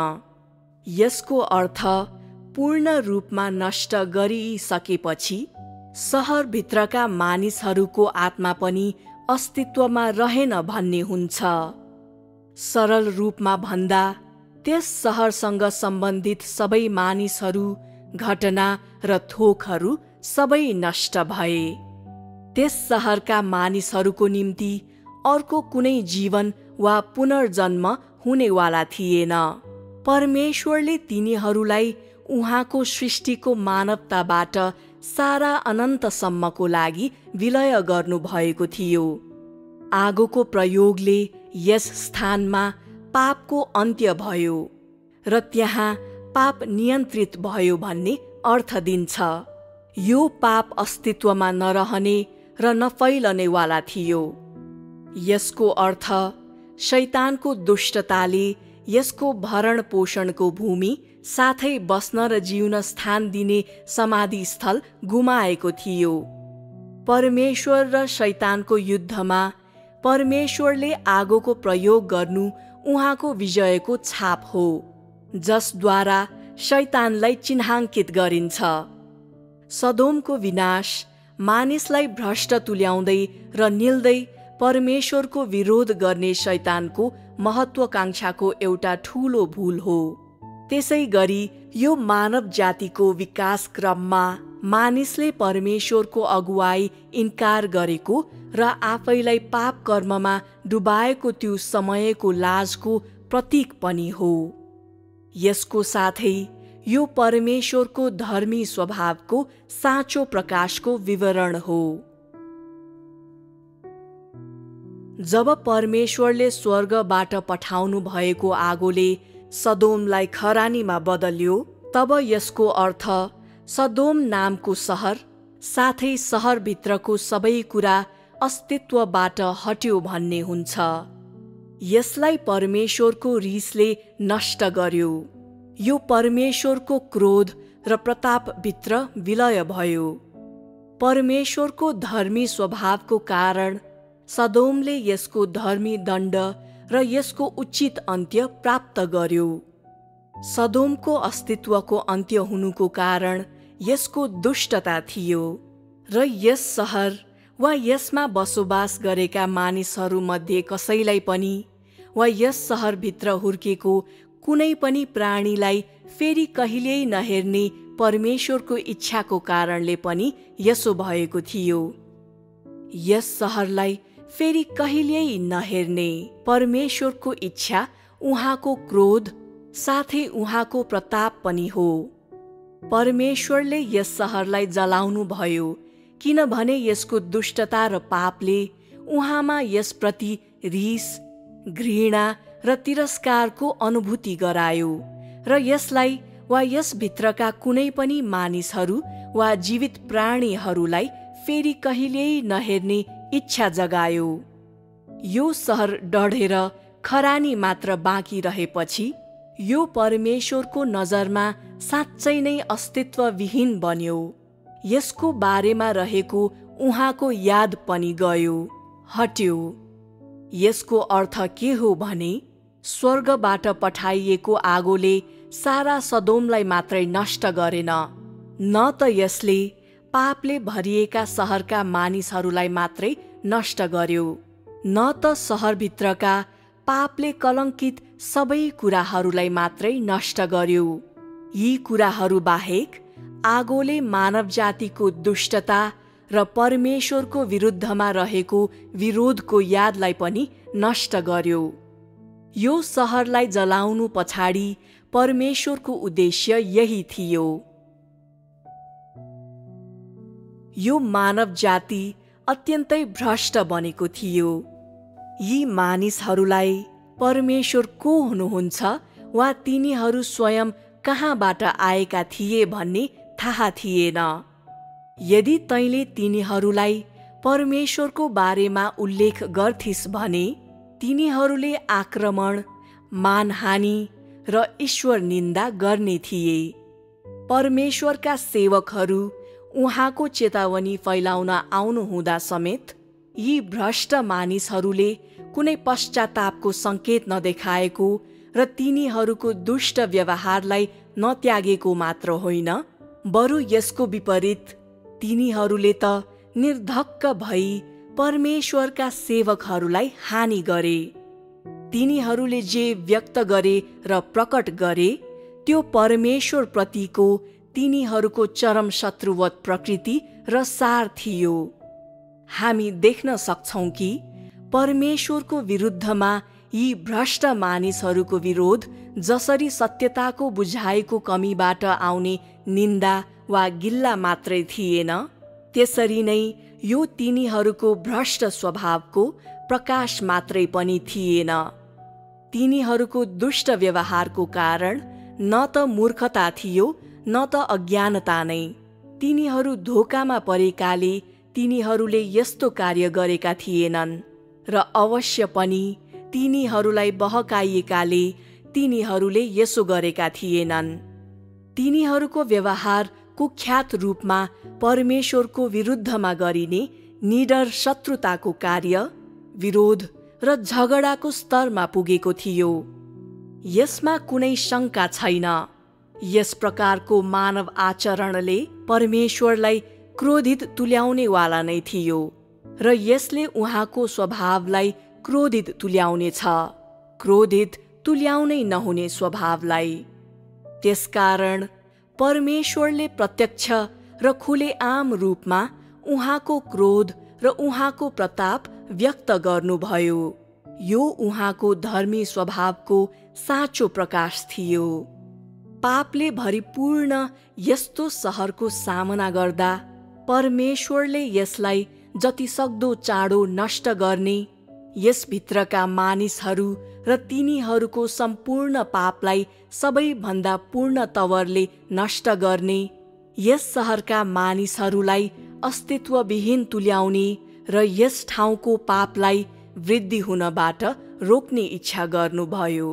[SPEAKER 1] यसको अर्थ पूर्ण रूपमा नष्ट गरिसकेपछि सहरभित्रका मानिसहरूको आत्मा पनि अस्तित्वमा रहेन भन्ने हुन्छ। सरल रूपमा भन्दा त्यस सहरसँग सम्बन्धित सबै मानिसहरू, घटना र थोकहरू सबै नष्ट भए। त्यस सहरका मानिसहरूको निम्ति अर्को कुनै जीवन वा पुनर्जन्म हुनेवाला थिएन। परमेश्वरले तिनीहरूलाई उहाँको सृष्टिको मानवताबाट सारा अनन्तसम्मको लागि विलय गर्नुभएको थियो। आगोको प्रयोगले यस स्थानमा पापको अन्त्य भयो र त्यहाँ पाप नियन्त्रित भयो भन्ने अर्थ दिन्छ। यो पाप अस्तित्वमा नरहने र नफैलनेवाला थियो। यसको अर्थ शैतानको दुष्टताले यसको भरण पोषणको भूमि साथै बस्न र जिउन स्थान दिने समाधि स्थल गुमाएको थियो। परमेश्वर र शैतानको युद्धमा परमेश्वरले आगोको प्रयोग गर्नु उहाँको विजयको छाप हो, जसद्वारा शैतानलाई चिन्हाङ्कित गरिन्छ। सदोमको विनाश मानिसलाई भ्रष्ट तुल्याउँदै र निल्दै परमेश्वरको विरोध गर्ने शैतानको महत्वाकांक्षाको एउटा ठूलो भूल हो। त्यसै गरी यो मानव जातिको विकास क्रममा मानिसले परमेश्वरको अगुवाई इन्कार गरेको र आफैलाई पाप कर्ममा डुबाएको त्यो समयको लाजको प्रतीक पनि हो। यसको साथै यो परमेश्वरको धर्मी स्वभावको साँचो प्रकाशको विवरण हो। जब परमेश्वरले स्वर्गबाट पठाउनु भएको आगोले सदोमलाई खरानीमा बदल्यो, तब यसको अर्थ सदोम नामको सहर साथै सहरभित्रको सबै कुरा अस्तित्वबाट हट्यो भन्ने हुन्छ। यसलाई परमेश्वरको रिसले नष्ट गर्यो। यो परमेश्वरको क्रोध र प्रतापभित्र विलय भयो। परमेश्वरको धर्मी स्वभावको कारण सदोमले यसको धर्मी दण्ड र यसको उचित अन्त्य प्राप्त गर्यो। सदोमको अस्तित्वको अन्त्य हुनुको कारण यसको दुष्टता थियो र यस सहर वा यसमा बसोबास गरेका मानिसहरूमध्ये कसैलाई पनि वा यस सहरभित्र हुर्केको कुनै पनि प्राणीलाई फेरि कहिल्यै नहेर्ने परमेश्वरको इच्छाको कारणले पनि यसो भएको थियो। यस सहरलाई फेरि कहिल्यै नहेर्ने परमेश्वरको इच्छा उहाँको क्रोध साथै उहाँको प्रताप पनि हो। परमेश्वरले यस सहरलाई जलाउनु भयो किनभने यसको दुष्टता र पापले उहाँमा यसप्रति रिस, घृणा र तिरस्कारको अनुभूति गरायो र यसलाई वा यसभित्रका कुनै पनि मानिसहरू वा जीवित प्राणीहरूलाई फेरि कहिल्यै नहेर्ने इच्छा जगायो। यो सहर डढेर खरानी मात्र बाँकी रहेपछि यो परमेश्वरको नजरमा साँच्चै नै अस्तित्वविहीन बन्यो। यसको बारेमा रहेको उहाँको याद पनि गयो, हट्यो। यसको अर्थ के हो भने स्वर्गबाट पठाइएको आगोले सारा सदोमलाई मात्रै नष्ट गरेन, न त यसले पापले भरिएका सहरका मानिसहरूलाई मात्रै नष्ट गर्यो, न त सहरभित्रका पापले कलङ्कित सबै कुराहरूलाई मात्रै नष्ट गर्यो। यी कुराहरू बाहेक आगोले मानव जातिको दुष्टता र परमेश्वरको विरुद्धमा रहेको विरोधको यादलाई पनि नष्ट गर्यो। यो सहरलाई जलाउनु पछाडि परमेश्वरको उद्देश्य यही थियो। यो मानव जाति अत्यन्तै भ्रष्ट बनेको थियो। यी मानिसहरूलाई परमेश्वर को हुनुहुन्छ वा तिनीहरू स्वयं कहाँबाट आएका थिए भन्ने थाहा थिएन। यदि तैँले तिनीहरूलाई परमेश्वरको बारेमा उल्लेख गर्थिस् भने तिनीहरूले आक्रमण, मानहानि र ईश्वर निन्दा गर्ने थिए। परमेश्वरका सेवकहरू उहाँको चेतावनी फैलाउन आउनुहुँदा समेत यी भ्रष्ट मानिसहरूले कुनै पश्चातापको सङ्केत नदेखाएको र तिनीहरूको दुष्ट व्यवहारलाई नत्यागेको मात्र होइन, बरु यसको विपरीत तिनीहरूले त निर्धक्क भई परमेश्वरका सेवकहरूलाई हानि गरे। तिनीहरूले जे व्यक्त गरे र प्रकट गरे त्यो परमेश्वर प्रतिको तिनीहरूको चरम शत्रुवत प्रकृति र सार थियो। हामी देख्न सक्छौं कि परमेश्वरको विरुद्धमा यी भ्रष्ट मानिसहरूको विरोध जसरी सत्यताको बुझाइको कमीबाट आउने निन्दा वा गिल्ला मात्रै थिएन, त्यसरी नै यो तिनीहरूको भ्रष्ट स्वभावको प्रकाश मात्रै पनि थिएन। तिनीहरूको दुष्ट व्यवहारको कारण न त मूर्खता थियो न त अज्ञानता नै। तिनीहरू धोकामा परेकाले तिनीहरूले यस्तो कार्य गरेका थिएनन् र अवश्य पनि तिनीहरूलाई बहकाइएकाले तिनीहरूले यसो गरेका थिएनन्। तिनीहरूको व्यवहार कुख्यात रूपमा परमेश्वरको विरुद्धमा गरिने निडर शत्रुताको कार्य, विरोध र झगडाको स्तरमा पुगेको थियो। यसमा कुनै शङ्का छैन। यस प्रकारको मानव आचरणले परमेश्वरलाई क्रोधित तुल्याउनेवाला नै थियो र यसले उहाँको स्वभावलाई क्रोधित तुल्याउनेछ, क्रोधित तुल्याउनै नहुने स्वभावलाई। त्यसकारण परमेश्वरले प्रत्यक्ष र खुलेआम रूपमा उहाँको क्रोध र उहाँको प्रताप व्यक्त गर्नुभयो। यो उहाँको धर्मी स्वभावको साँचो प्रकाश थियो। पापले भरिपूर्ण यस्तो सहरको सामना गर्दा परमेश्वरले यसलाई जतिसक्दो चाँडो नष्ट गर्ने, यसभित्रका मानिसहरू र तिनीहरूको सम्पूर्ण पापलाई सबैभन्दा पूर्ण तवरले नष्ट गर्ने, यस सहरका मानिसहरूलाई अस्तित्वविहीन तुल्याउने र यस ठाउँको पापलाई वृद्धि हुनबाट रोक्ने इच्छा गर्नुभयो।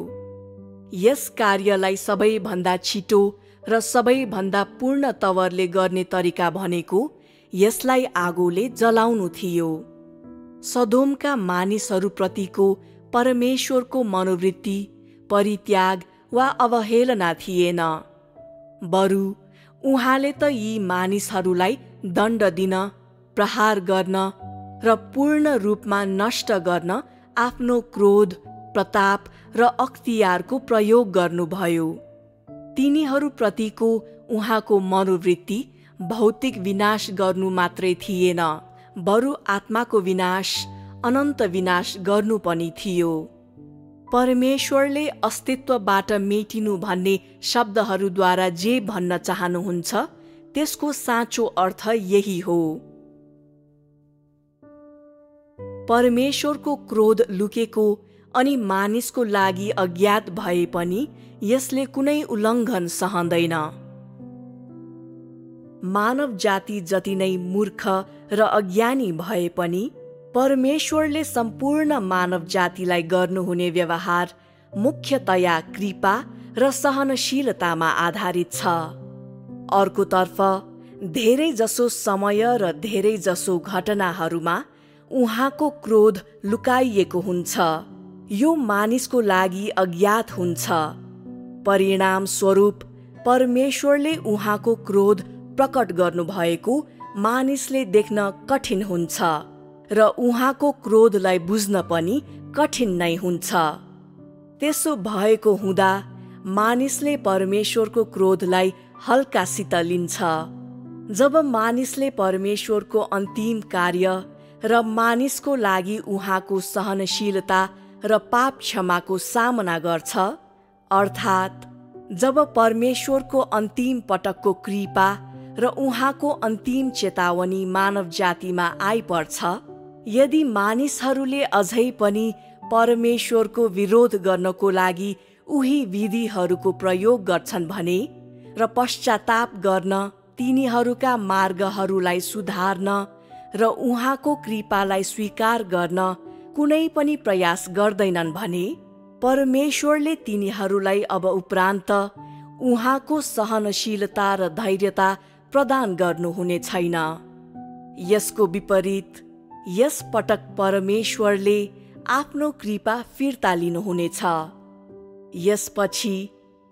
[SPEAKER 1] यस कार्यलाई सबैभन्दा छिटो र सबैभन्दा पूर्ण तवरले गर्ने तरिका भनेको यसलाई आगोले जलाउनु थियो। सदोमका मानिसहरूप्रतिको परमेश्वरको मनोवृत्ति परित्याग वा अवहेलना थिएन, बरु उहाँले त यी मानिसहरूलाई दण्ड दिन, प्रहार गर्न र पूर्ण रूपमा नष्ट गर्न आफ्नो क्रोध, प्रताप र अख्तियारको प्रयोग गर्नुभयो। तिनीहरूप्रतिको उहाँको मनोवृत्ति भौतिक विनाश गर्नु मात्रै थिएन, बरु आत्माको विनाश, अनन्त विनाश गर्नु पनि थियो। परमेश्वरले अस्तित्वबाट मेटिनु भन्ने शब्दहरूद्वारा जे भन्न चाहनुहुन्छ त्यसको साँचो अर्थ यही हो। परमेश्वरको क्रोध लुकेको अनि मानिसको लागि अज्ञात भए पनि यसले कुनै उल्लङ्घन सहँदैन। मानव जाति जति नै मूर्ख र अज्ञानी भए पनि परमेश्वरले सम्पूर्ण मानव जातिलाई गर्नुहुने व्यवहार मुख्यतया कृपा र सहनशीलतामा आधारित छ। अर्कोतर्फ धेरै जसो समय र धेरै जसो घटनाहरूमा उहाँको क्रोध लुकाइएको हुन्छ। यो मानिसको लागि अज्ञात हुन्छ। परिणाम स्वरूप परमेश्वरले उहाँको क्रोध प्रकट गर्नुभएको मानिसले देख्न कठिन हुन्छ र उहाँको क्रोधलाई बुझ्न पनि कठिन नै हुन्छ। त्यसो भएको हुँदा मानिसले परमेश्वरको क्रोधलाई हल्कासित लिन्छ। जब मानिसले परमेश्वरको अन्तिम कार्य र मानिसको लागि उहाँको सहनशीलता र पाप क्षमाको सामना गर्छ, अर्थात् जब परमेश्वरको अन्तिम पटकको कृपा र उहाँको अन्तिम चेतावनी मानव जातिमा आइपर्छ, यदि मानिसहरूले अझै पनि परमेश्वरको विरोध गर्नको लागि उही विधिहरूको प्रयोग गर्छन् भने र पश्चाताप गर्न, तिनीहरूका मार्गहरूलाई सुधार्न र उहाँको कृपालाई स्वीकार गर्न कुनै पनि प्रयास गर्दैनन् भने परमेश्वरले तिनीहरूलाई अब उपरान्त उहाँको सहनशीलता र धैर्यता प्रदान गर्नुहुने छैन। यसको विपरीत यस पटक परमेश्वरले आफ्नो कृपा फिर्ता लिनुहुनेछ। यसपछि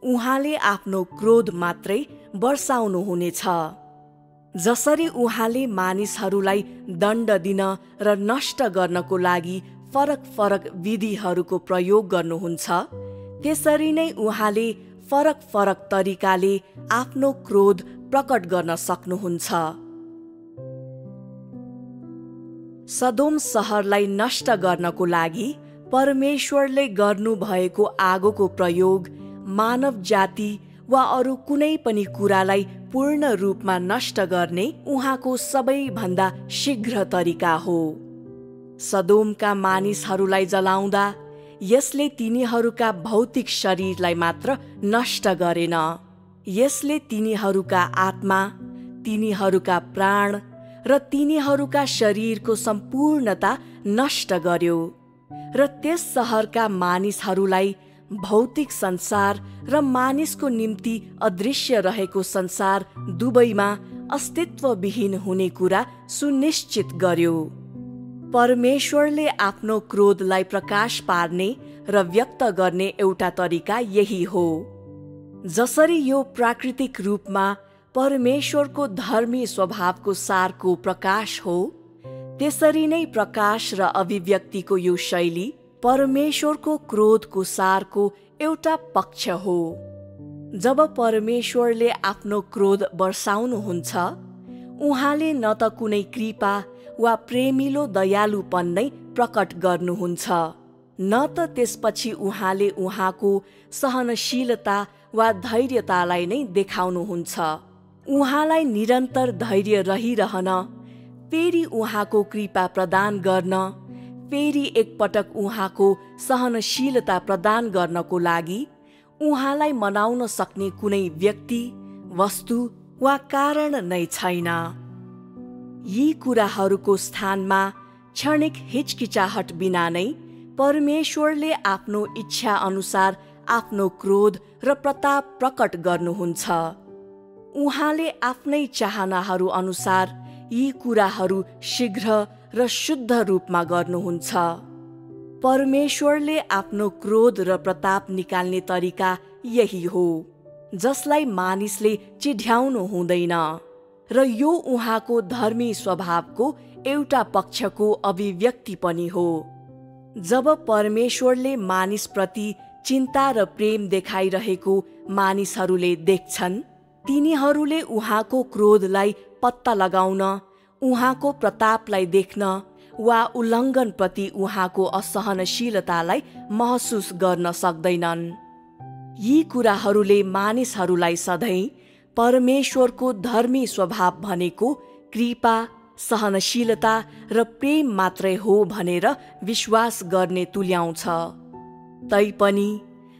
[SPEAKER 1] उहाँले आफ्नो क्रोध मात्रै बर्साउनुहुनेछ। जसरी उहाँले मानिसहरूलाई दण्ड दिन र नष्ट गर्नको लागि फरक फरक विधिहरूको प्रयोग गर्नुहुन्छ, त्यसरी नै उहाँले फरक फरक तरिकाले आफ्नो क्रोध प्रकट गर्न सक्नुहुन्छ। सदोम सहरलाई नष्ट गर्नको लागि परमेश्वरले गर्नुभएको आगोको प्रयोग मानव जाति वा अरू कुनै पनि कुरालाई पूर्ण रूपमा नष्ट गर्ने उहाँको सबैभन्दा शीघ्र तरिका हो। सदोमका मानिसहरूलाई जलाउँदा यसले तिनीहरूका भौतिक शरीरलाई मात्र नष्ट गरेन, यसले तिनीहरूका आत्मा, तिनीहरूका प्राण र तिनीहरूका शरीरको सम्पूर्णता नष्ट गर्यो र त्यस सहरका मानिसहरूलाई भौतिक संसार र मानिसको निम्ति अदृश्य रहेको संसार दुवैमा अस्तित्वविहीन हुने कुरा सुनिश्चित गर्यो। परमेश्वरले आफ्नो क्रोधलाई प्रकाश पार्ने र व्यक्त गर्ने एउटा तरिका यही हो। जसरी यो प्राकृतिक रूपमा परमेश्वरको धर्मी स्वभावको सारको प्रकाश हो, त्यसरी नै प्रकाश र अभिव्यक्तिको यो शैली परमेश्वरको क्रोधको सारको एउटा पक्ष हो। जब परमेश्वरले आफ्नो क्रोध बर्साउनुहुन्छ, उहाँले न त कुनै कृपा वा प्रेमिलो दयालुपन नै प्रकट गर्नुहुन्छ, न त त्यसपछि उहाँले उहाँको सहनशीलता वा धैर्यतालाई नै देखाउनुहुन्छ। उहाँलाई निरन्तर धैर्य रहिरहन, फेरि उहाँको कृपा प्रदान गर्न, फेरि एकपटक उहाँको सहनशीलता प्रदान गर्नको लागि उहाँलाई मनाउन सक्ने कुनै व्यक्ति, वस्तु वा कारण नै छैन। यी कुराहरूको स्थानमा क्षणिक हिचकिचाहट बिना नै परमेश्वरले आफ्नो इच्छा अनुसार आफ्नो क्रोध र प्रताप प्रकट गर्नुहुन्छ। उहाँले आफ्नै चाहनाहरू अनुसार यी कुराहरू शीघ्र र शुद्ध रूपमा गर्नुहुन्छ। परमेश्वरले आफ्नो क्रोध र प्रताप निकाल्ने तरिका यही हो, जसलाई मानिसले चिढ्याउनु हुँदैन, र यो उहाँको धर्मी स्वभावको एउटा पक्षको अभिव्यक्ति पनि हो। जब परमेश्वरले मानिसप्रति चिन्ता र प्रेम देखाइरहेको मानिसहरूले देख्छन्, तिनीहरूले उहाँको क्रोधलाई पत्ता लगाउन, उहाँको प्रतापलाई देख्न वा उल्लङ्घनप्रति उहाँको असहनशीलतालाई महसुस गर्न सक्दैनन्। यी कुराहरूले मानिसहरूलाई सधैँ परमेश्वरको धर्मी स्वभाव भनेको कृपा, सहनशीलता र प्रेम मात्रै हो भनेर विश्वास गर्ने तुल्याउँछ। तैपनि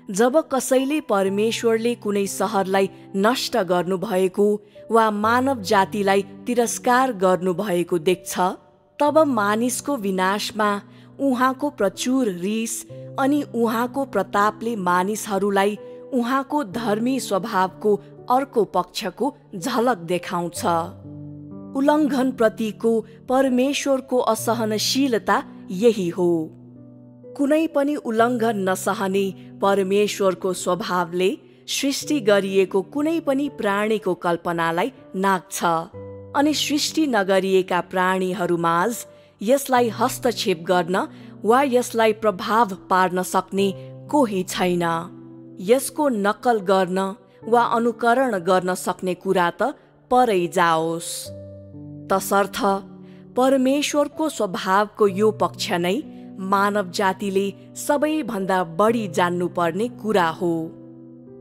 [SPEAKER 1] जब कसैले परमेश्वरले कुनै सहरलाई नष्ट गर्नुभएको वा मानव जातिलाई तिरस्कार गर्नुभएको देख्छ, तब मानिसको विनाशमा उहाँको प्रचुर रिस अनि उहाँको प्रतापले मानिसहरूलाई उहाँको धर्मी स्वभावको अर्को पक्षको झलक देखाउँछ। उल्लङ्घनप्रतिको परमेश्वरको असहनशीलता यही हो। कुनै पनि उल्लङ्घन नसहने परमेश्वरको स्वभावले सृष्टि गरिएको कुनै पनि प्राणीको कल्पनालाई नाग्छ अनि सृष्टि नगरिएका प्राणीहरूमाझ यसलाई हस्तक्षेप गर्न वा यसलाई प्रभाव पार्न सक्ने कोही छैन। यसको नक्कल गर्न वा अनुकरण गर्न सक्ने कुरा त परै जाओस्। तसर्थ परमेश्वरको स्वभावको यो पक्ष नै मानव जातिले सबैभन्दा बढी जान्नुपर्ने कुरा हो।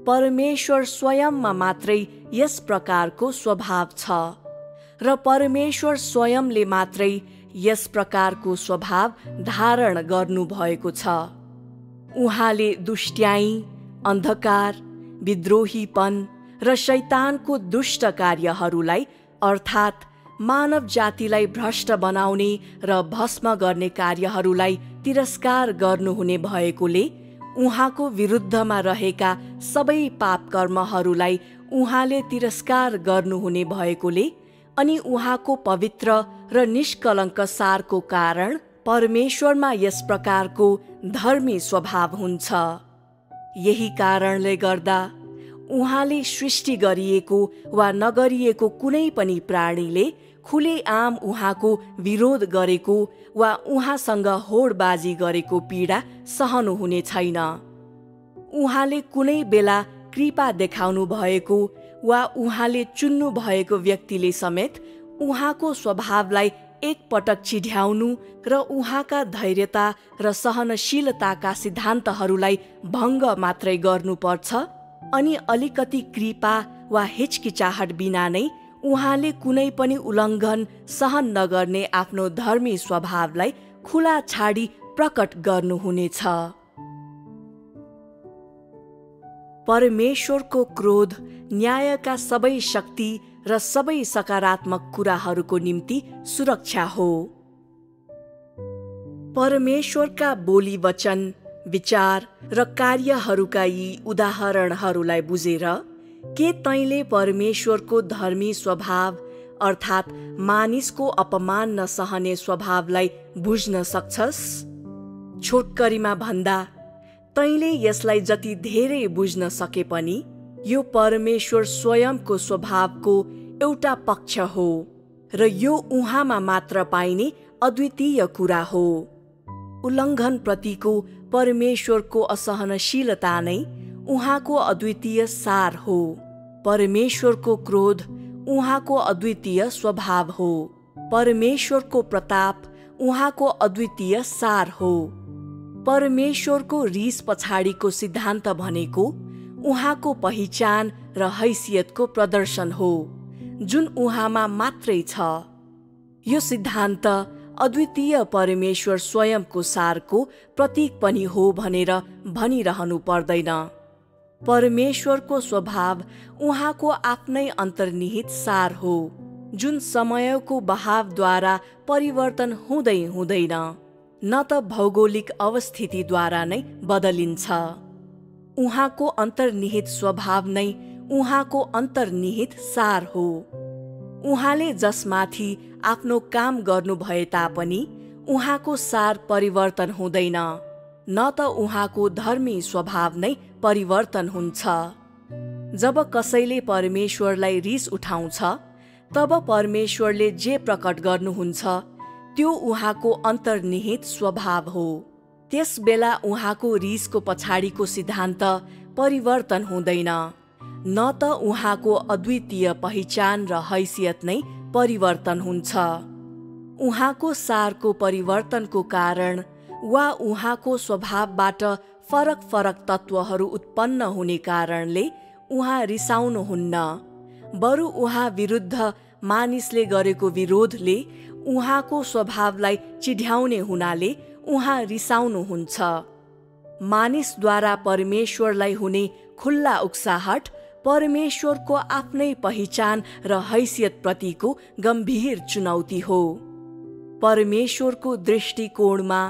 [SPEAKER 1] परमेश्वर स्वयंमा मात्रै यस प्रकारको स्वभाव छ र परमेश्वर स्वयंले मात्रै यस प्रकारको स्वभाव धारण गर्नुभएको छ। उहाँले दुष्ट्याई, अन्धकार, विद्रोहीपन र शैतानको दुष्ट कार्यहरूलाई अर्थात् मानव जातिलाई भ्रष्ट बनाउने र भस्म गर्ने कार्यहरूलाई तिरस्कार गर्नुहुने भएकोले उहाँको विरुद्धमा रहेका सबै पाप कर्महरूलाई उहाँले तिरस्कार गर्नुहुने भएकोले अनि उहाँको पवित्र र निष्कलङ्क सारको कारण परमेश्वरमा यस प्रकारको धर्मी स्वभाव हुन्छ। यही कारणले गर्दा उहाँले सृष्टि गरिएको वा नगरिएको कुनै पनि प्राणीले खुलेआम उहाँको विरोध गरेको वा उहाँसँग होडबाजी गरेको पीडा सहनुहुने छैन। उहाँले कुनै बेला कृपा देखाउनु भएको वा उहाँले चुन्नु भएको व्यक्तिले समेत उहाँको स्वभावलाई एकपटक चिढ्याउनु र उहाँका धैर्यता र सहनशीलताका सिद्धान्तहरूलाई भङ्ग मात्रै गर्नुपर्छ अनि अलिकति कृपा वा हिचकिचाहट बिना नै उहाँले कुनै पनि उल्लङ्घन सहन नगर्ने आफ्नो धर्मी स्वभावलाई खुला छाडी प्रकट गर्नुहुनेछ। परमेश्वरको क्रोध न्यायका सबै शक्ति र सबै सकारात्मक कुराहरूको निम्ति सुरक्षा हो। परमेश्वरका बोली वचन, विचार र कार्यहरूका यी उदाहरणहरूलाई बुझेर के तैँले परमेश्वरको धर्मी स्वभाव अर्थात् मानिसको अपमान नसहने स्वभावलाई बुझ्न सक्छस्? छोटकरीमा भन्दा तैँले यसलाई जति धेरै बुझ्न सके पनि यो परमेश्वर स्वयंको स्वभावको एउटा पक्ष हो र यो उहाँमा मात्र पाइने अद्वितीय कुरा हो। उल्लङ्घन प्रतिको परमेश्वरको असहनशीलता नै उहाँको अद्वितीय सार हो। परमेश्वरको क्रोध उहाँको अद्वितीय स्वभाव हो। परमेश्वरको प्रताप उहाँको अद्वितीय सार हो। परमेश्वरको रिस पछाडिको सिद्धान्त भनेको उहाँको पहिचान र हैसियतको प्रदर्शन हो जुन उहाँमा मात्रै छ। यो सिद्धान्त अद्वितीय परमेश्वर स्वयंको सारको प्रतीक पनि हो भनेर भनिरहनु पर्दैन। परमेश्वरको स्वभाव उहाँको आफ्नै अन्तर्निहित सार हो जुन समयको बहावद्वारा परिवर्तन हुँदै हुँदैन, न त भौगोलिक अवस्थितिद्वारा नै बदलिन्छ। उहाँको अन्तर्निहित स्वभाव नै उहाँको अन्तर्निहित सार हो। उहाँले जसमाथि आफ्नो काम गर्नु भए तापनि उहाँको सार परिवर्तन हुँदैन, न त उहाँको धर्मी स्वभाव नै परिवर्तन हुन्छ। जब कसैले परमेश्वरलाई रिस उठाउँछ तब परमेश्वरले जे प्रकट गर्नुहुन्छ त्यो उहाँको अन्तर्निहित स्वभाव हो। त्यस बेला उहाँको रिसको पछाडिको सिद्धान्त परिवर्तन हुँदैन, न त उहाँको अद्वितीय पहिचान र हैसियत नै परिवर्तन हुन्छ। उहाँको सारको परिवर्तनको कारण वा उहाँको स्वभावबाट फरक फरक तत्त्वहरू उत्पन्न हुने कारणले उहाँ रिसाउनुहुन्न, बरु उहाँ विरुद्ध मानिसले गरेको विरोधले उहाँको स्वभावलाई चिढ्याउने हुनाले उहाँ रिसाउनुहुन्छ। मानिसद्वारा परमेश्वरलाई हुने खुल्ला उक्साहट परमेश्वरको आफ्नै पहिचान र हैसियत प्रतिको गम्भीर चुनौती हो। परमेश्वरको दृष्टिकोणमा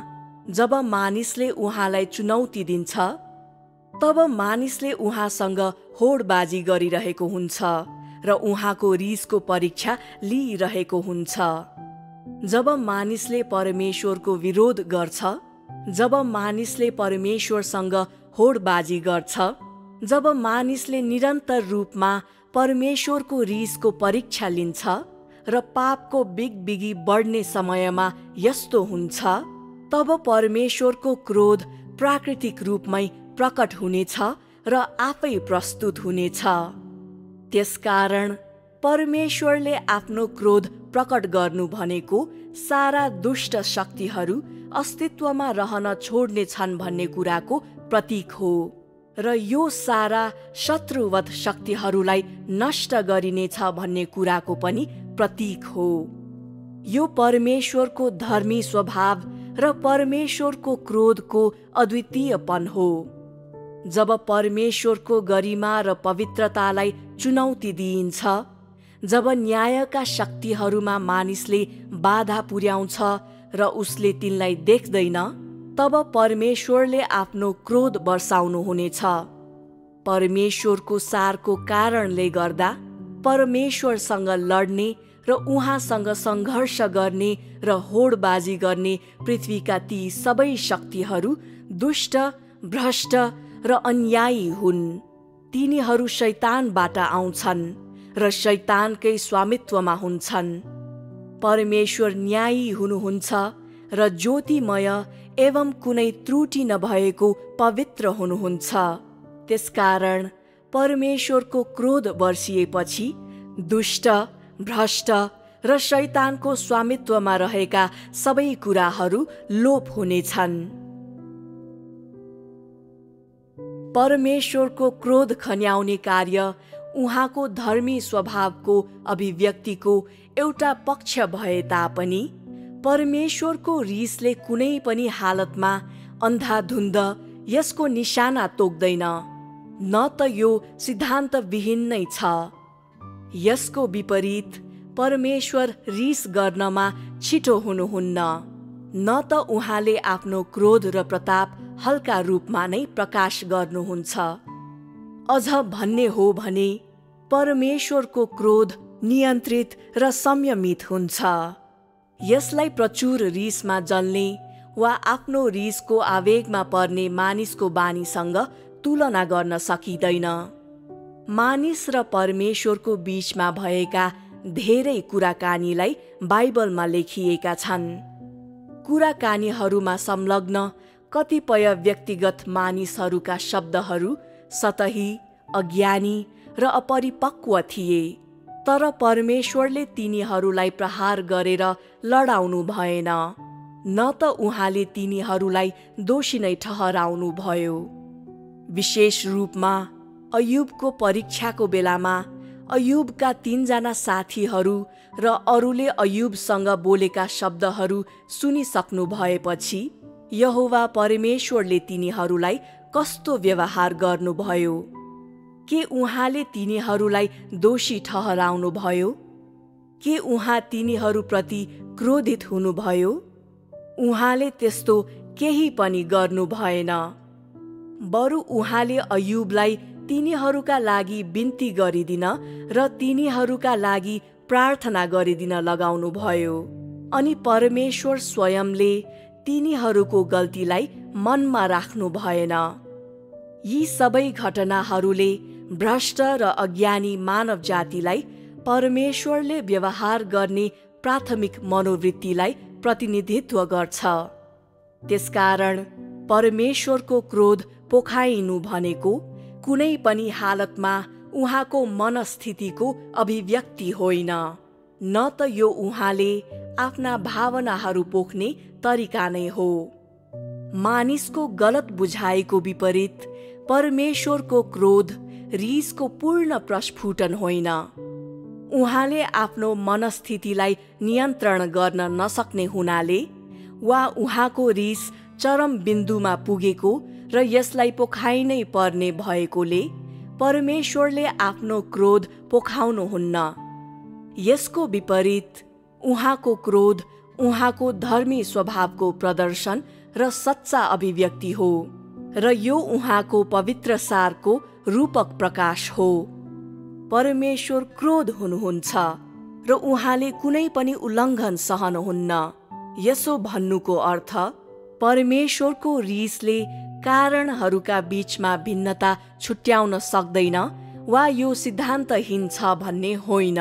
[SPEAKER 1] जब मानिसले उहाँलाई चुनौती दिन्छ तब मानिसले उहाँसँग होडबाजी गरिरहेको हुन्छ र उहाँको रिसको परीक्षा लिइरहेको हुन्छ। जब मानिसले परमेश्वरको विरोध गर्छ, जब मानिसले परमेश्वरसँग होडबाजी गर्छ, जब मानिसले निरन्तर रूपमा परमेश्वरको रिसको परीक्षा लिन्छ र पापको बिगबिगी बढ्ने समयमा यस्तो हुन्छ, तब परमेश्वरको क्रोध प्राकृतिक रूपमै प्रकट हुनेछ र आफै प्रस्तुत हुनेछ। त्यसकारण परमेश्वरले आफ्नो क्रोध प्रकट गर्नु भनेको सारा दुष्ट शक्तिहरू अस्तित्वमा रहन छोड्ने छन् भन्ने कुराको प्रतीक हो र यो सारा शत्रुवत शक्तिहरूलाई नष्ट गरिनेछ भन्ने कुराको पनि प्रतीक हो। यो परमेश्वरको धर्मी स्वभाव र परमेश्वरको क्रोधको अद्वितीयपन हो। जब परमेश्वरको गरिमा र पवित्रतालाई चुनौती दिइन्छ, जब न्यायका शक्तिहरूमा मानिसले बाधा पुर्याउँछ र उसले तिनलाई देख्दैन, तब परमेश्वरले आफ्नो क्रोध बर्साउनुहुनेछ। परमेश्वरको सारको कारणले गर्दा परमेश्वरसँग लड्ने र उहाँसँग सङ्घर्ष गर्ने र होडबाजी गर्ने पृथ्वीका ती सबै शक्तिहरू दुष्ट, भ्रष्ट र अन्यायी हुन्। तिनीहरू शैतानबाट आउँछन् र शैतानकै स्वामित्वमा हुन्छन्। परमेश्वर न्यायी हुनुहुन्छ र ज्योतिमय एवं कुनै त्रुटि नभएको पवित्र हुनुहुन्छ। त्यसकारण परमेश्वरको क्रोध बर्सिएपछि दुष्ट, भ्रष्ट र शैतानको स्वामित्वमा रहेका सबै कुराहरू लोप हुनेछन्। परमेश्वरको क्रोध खन्याउने कार्य उहाँको धर्मी स्वभावको अभिव्यक्तिको एउटा पक्ष भए तापनि परमेश्वरको रिसले कुनै पनि हालतमा अन्धाधुन्द यसको निशाना तोक्दैन, न त यो सिद्धान्तविहीन नै छ। यसको विपरीत परमेश्वर रिस गर्नमा छिटो हुनुहुन्न, न त उहाँले आफ्नो क्रोध र प्रताप हल्का रूपमा नै प्रकाश गर्नुहुन्छ। अझ भन्ने हो भने परमेश्वरको क्रोध नियन्त्रित र संयमित हुन्छ। यसलाई प्रचुर रिसमा जल्ने वा आफ्नो रिसको आवेगमा पर्ने मानिसको बानीसँग तुलना गर्न सकिँदैन। मानिस र परमेश्वरको बीचमा भएका धेरै कुराकानीलाई बाइबलमा लेखिएका छन्। कुराकानीहरूमा संलग्न कतिपय व्यक्तिगत मानिसहरूका शब्दहरू सतही, अज्ञानी र अपरिपक्व थिए, तर परमेश्वरले तिनीहरूलाई प्रहार गरेर लडाउनु भएन, न त उहाँले तिनीहरूलाई दोषी नै ठहराउनु भयो। विशेष रूपमा अयुबको परीक्षाको बेलामा अयुबका 3 जना साथीहरू र अरूले अयुबसँग बोलेका शब्दहरू सुनिसक्नु भएपछि यहोवा परमेश्वरले तिनीहरूलाई कस्तो व्यवहार गर्नुभयो? के उहाँले तिनीहरूलाई दोषी ठहराउनु भयो? के उहाँ तिनीहरूप्रति क्रोधित हुनुभयो? उहाँले त्यस्तो केही पनि गर्नु भएन। बरु उहाँले अयुबलाई तिनीहरूका लागि बिन्ती गरिदिन र तिनीहरूका लागि प्रार्थना गरिदिन लगाउनु भयो, अनि परमेश्वर स्वयंले तिनीहरूको गल्तीलाई मनमा राख्नु भएन। यी सबै घटनाहरूले भ्रष्ट र अज्ञानी मानव जातिलाई परमेश्वरले व्यवहार गर्ने प्राथमिक मनोवृत्तिलाई प्रतिनिधित्व गर्छ। त्यसकारण परमेश्वरको क्रोध पोखाइनु भनेको कुनै पनि हालतमा उहाँको मनस्थितिको अभिव्यक्ति होइन, न त यो उहाँले आफ्ना भावनाहरू पोख्ने तरिका नै हो। मानिसको गलत बुझाइको विपरीत परमेश्वरको क्रोध रिसको पूर्ण प्रस्फुटन होइन। उहाँले आफ्नो मनस्थितिलाई नियन्त्रण गर्न नसक्ने हुनाले वा उहाँको रिस चरम बिन्दुमा पुगेको र यसलाई पोखाइनै पर्ने भएकोले परमेश्वरले आफ्नो क्रोध पोखाउनुहुन्न। यसको विपरीत उहाँको क्रोध उहाँको धर्मी स्वभावको प्रदर्शन र सच्चा अभिव्यक्ति हो, र यो उहाँको पवित्र सारको रूपक प्रकाश हो। परमेश्वर क्रोध हुनुहुन्छ र उहाँले कुनै पनि उल्लङ्घन सहनुहुन्न। यसो भन्नुको अर्थ परमेश्वरको रिसले कारणहरूका बीचमा भिन्नता छुट्याउन सक्दैन वा यो सिद्धान्तहीन छ भन्ने होइन।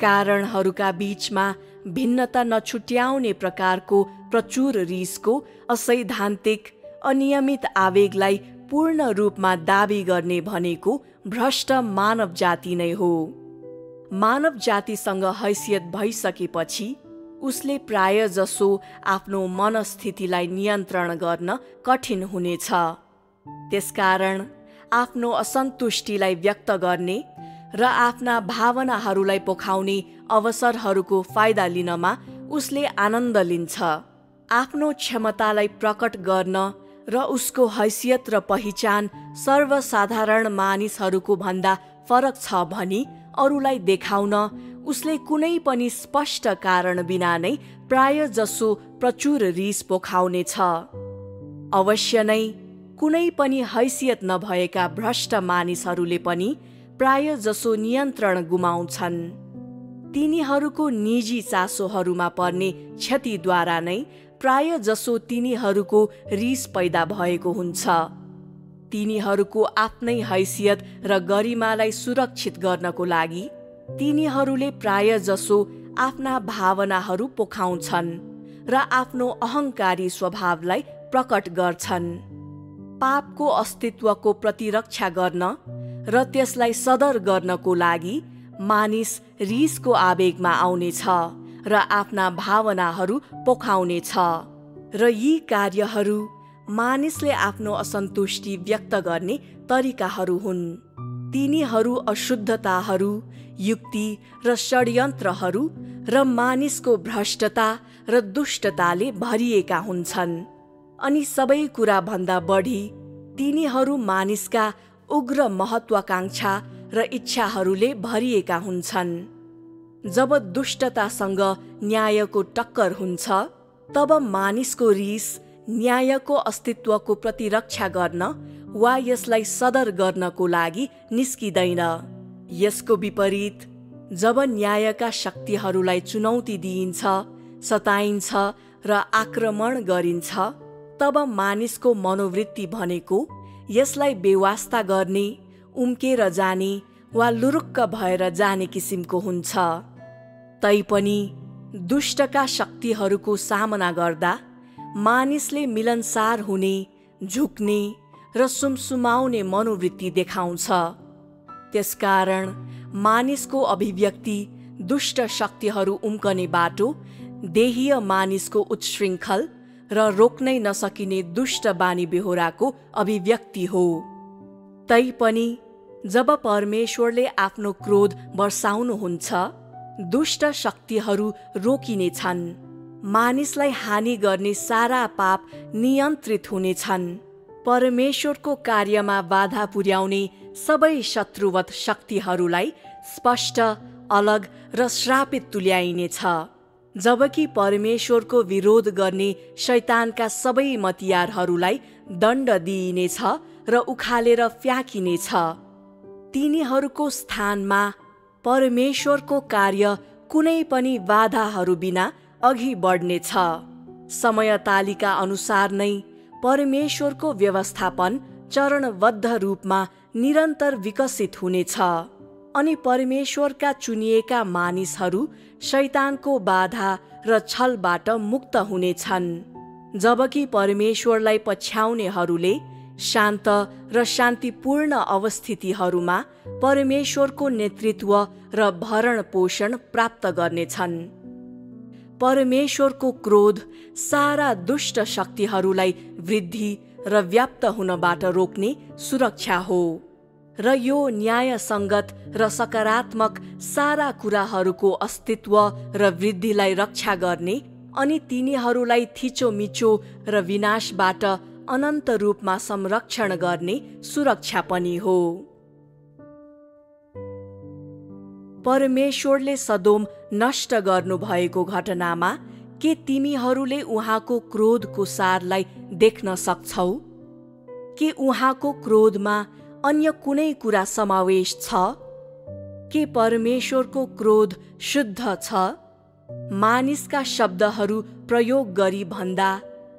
[SPEAKER 1] कारणहरूका बीचमा भिन्नता नछुट्याउने प्रकारको प्रचुर रिसको असैद्धान्तिक अनियमित आवेगलाई पूर्ण रूपमा दाबी गर्ने भनेको भ्रष्ट मानव जाति नै हो। मानव जातिसँग हैसियत भइसकेपछि उसले प्राय जसो आफ्नो मनस्थितिलाई नियन्त्रण गर्न कठिन हुनेछ। त्यसकारण आफ्नो असन्तुष्टिलाई व्यक्त गर्ने र आफ्ना भावनाहरूलाई पोखाउने अवसरहरूको फाइदा लिनमा उसले आनन्द लिन्छ। आफ्नो क्षमतालाई प्रकट गर्न र उसको हैसियत र पहिचान सर्वसाधारण मानिसहरूको भन्दा फरक छ भनी अरूलाई देखाउन उसले कुनै पनि स्पष्ट कारण बिना नै प्राय जसो प्रचुर रिस पोखाउनेछ। अवश्य नै कुनै पनि हैसियत नभएका भ्रष्ट मानिसहरूले पनि प्राय जसो नियन्त्रण गुमाउँछन्। तिनीहरूको निजी चासोहरूमा पर्ने क्षतिद्वारा नै प्राय जसो तिनीहरूको रिस पैदा भएको हुन्छ। तिनीहरूको आफ्नै हैसियत र गरिमालाई सुरक्षित गर्नको लागि तिनीहरूले प्राय जसो आफ्ना भावनाहरू पोखाउँछन् र आफ्नो अहङ्कारी स्वभावलाई प्रकट गर्छन्। पापको अस्तित्वको प्रतिरक्षा गर्न र त्यसलाई सदर गर्नको लागि मानिस रिसको आवेगमा आउनेछ र आफ्ना भावनाहरू पोखाउनेछ र यी कार्यहरू मानिसले आफ्नो असन्तुष्टि व्यक्त गर्ने तरिकाहरू हुन्। तिनीहरू अशुद्धताहरू, युक्ति र षड्यन्त्रहरू र मानिसको भ्रष्टता र दुष्टताले भरिएका हुन्छन्। अनि सबै कुरा भन्दा बढी तिनीहरू मानिसका उग्र महत्वाकांक्षा र इच्छाहरूले भरिएका हुन्छन्। जब दुष्टतासँग न्यायको टक्कर हुन्छ तब मानिसको रिस न्यायको अस्तित्वको प्रतिरक्षा गर्न वा यसलाई सदर गर्नको लागि निस्किँदैन। यसको विपरीत जब न्यायका शक्तिहरूलाई चुनौती दिइन्छ, सताइन्छ र आक्रमण गरिन्छ तब मानिसको मनोवृत्ति भनेको यसलाई बेवास्ता गर्ने, उम्केर जाने वा लुरुक्क भएर जाने किसिमको हुन्छ। तैपनि दुष्टका शक्तिहरूको सामना गर्दा मानिसले मिलनसार हुने, झुक्ने र सुमसुमाउने मनोवृत्ति देखाउँछ। त्यसकारण मानिसको अभिव्यक्ति दुष्ट शक्तिहरू उम्कने बाटो देहीय मानिसको उच्छृङ्खल र रोक्नै नसकिने दुष्ट बानी बेहोराको अभिव्यक्ति हो। तैपनि जब परमेश्वरले आफ्नो क्रोध बर्साउनुहुन्छ दुष्ट शक्तिहरू रोकिनेछन्। मानिसलाई हानि गर्ने सारा पाप नियन्त्रित हुनेछन्। परमेश्वरको कार्यमा बाधा पुर्याउने सबै शत्रुवत शक्तिहरूलाई स्पष्ट, अलग र श्रापित तुल्याइनेछ। जबकि परमेश्वरको विरोध गर्ने शैतानका सबै मतियारहरूलाई दण्ड दिइनेछ र उखालेर फ्याँकिनेछ। तिनीहरूको स्थानमा परमेश्वरको कार्य कुनै पनि बाधाहरू बिना अघि बढ्नेछ। समय तालिका अनुसार नै परमेश्वरको व्यवस्थापन चरणबद्ध रूपमा निरन्तर विकसित हुनेछ अनि परमेश्वरका चुनिएका मानिसहरू शैतानको बाधा र छलबाट मुक्त हुनेछन्। जबकि परमेश्वरलाई पछ्याउनेहरूले शान्त र शान्तिपूर्ण अवस्थितिहरूमा परमेश्वरको नेतृत्व र भरण पोषण प्राप्त गर्नेछन्। परमेश्वरको क्रोध सारा दुष्ट शक्तिहरूलाई वृद्धि र व्याप्त हुनबाट रोक्ने सुरक्षा हो र यो न्यायसङ्गत र सकारात्मक सारा कुराहरूको अस्तित्व र वृद्धिलाई रक्षा गर्ने अनि तिनीहरूलाई थिचोमिचो र विनाशबाट अनन्त रूपमा संरक्षण गर्ने सुरक्षा पनि हो। परमेश्वरले सदोम नष्ट गर्नुभएको घटनामा के तिमीहरूले उहाँको क्रोधको सारलाई देख्न सक्छौ? के उहाँको क्रोधमा अन्य कुनै कुरा समावेश छ? के परमेश्वरको क्रोध शुद्ध छ? मानिसका शब्दहरू प्रयोग गरी भन्दा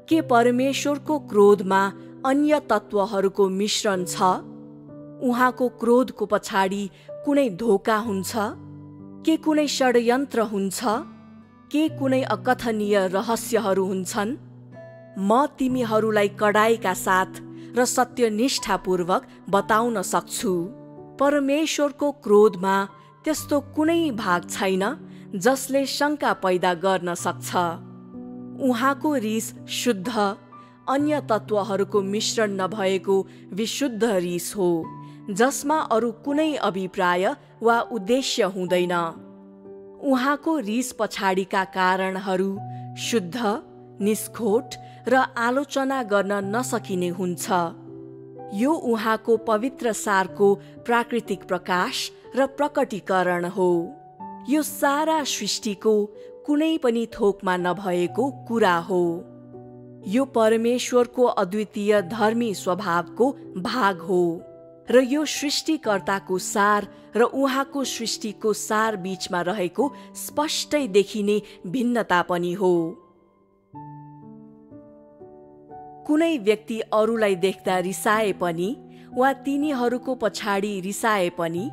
[SPEAKER 1] के परमेश्वरको क्रोधमा अन्य तत्त्वहरूको मिश्रण छ? उहाँको क्रोधको पछाडि कुनै धोका हुन्छ? के कुनै षड्यन्त्र हुन्छ? के कुनै अकथनीय रहस्यहरू हुन्छन्? म तिमीहरूलाई कडाइका साथ र सत्यनिष्ठापूर्वक बताउन सक्छु, परमेश्वरको क्रोधमा त्यस्तो कुनै भाग छैन जसले शङ्का पैदा गर्न सक्छ। उहाँको रिस शुद्ध, अन्य तत्त्वहरूको मिश्रण नभएको विशुद्ध रिस हो, जसमा अरू कुनै अभिप्राय वा उद्देश्य हुँदैन। उहाँको रिस पछाडिका कारणहरू शुद्ध, निष्खोट र आलोचना गर्न नसकिने हुन्छ। यो उहाँको पवित्र सारको प्राकृतिक प्रकाश र प्रकटीकरण हो। यो सारा सृष्टिको कुनै पनि थोकमा नभएको कुरा हो। यो परमेश्वरको अद्वितीय धर्मी स्वभावको भाग हो र यो सृष्टिकर्ताको सार र उहाँको सृष्टिको सार बीचमा रहेको स्पष्टै देखिने भिन्नता पनि हो। कुनै व्यक्ति अरूलाई देख्दा रिसाए पनि वा तिनीहरूको पछाडि रिसाए पनि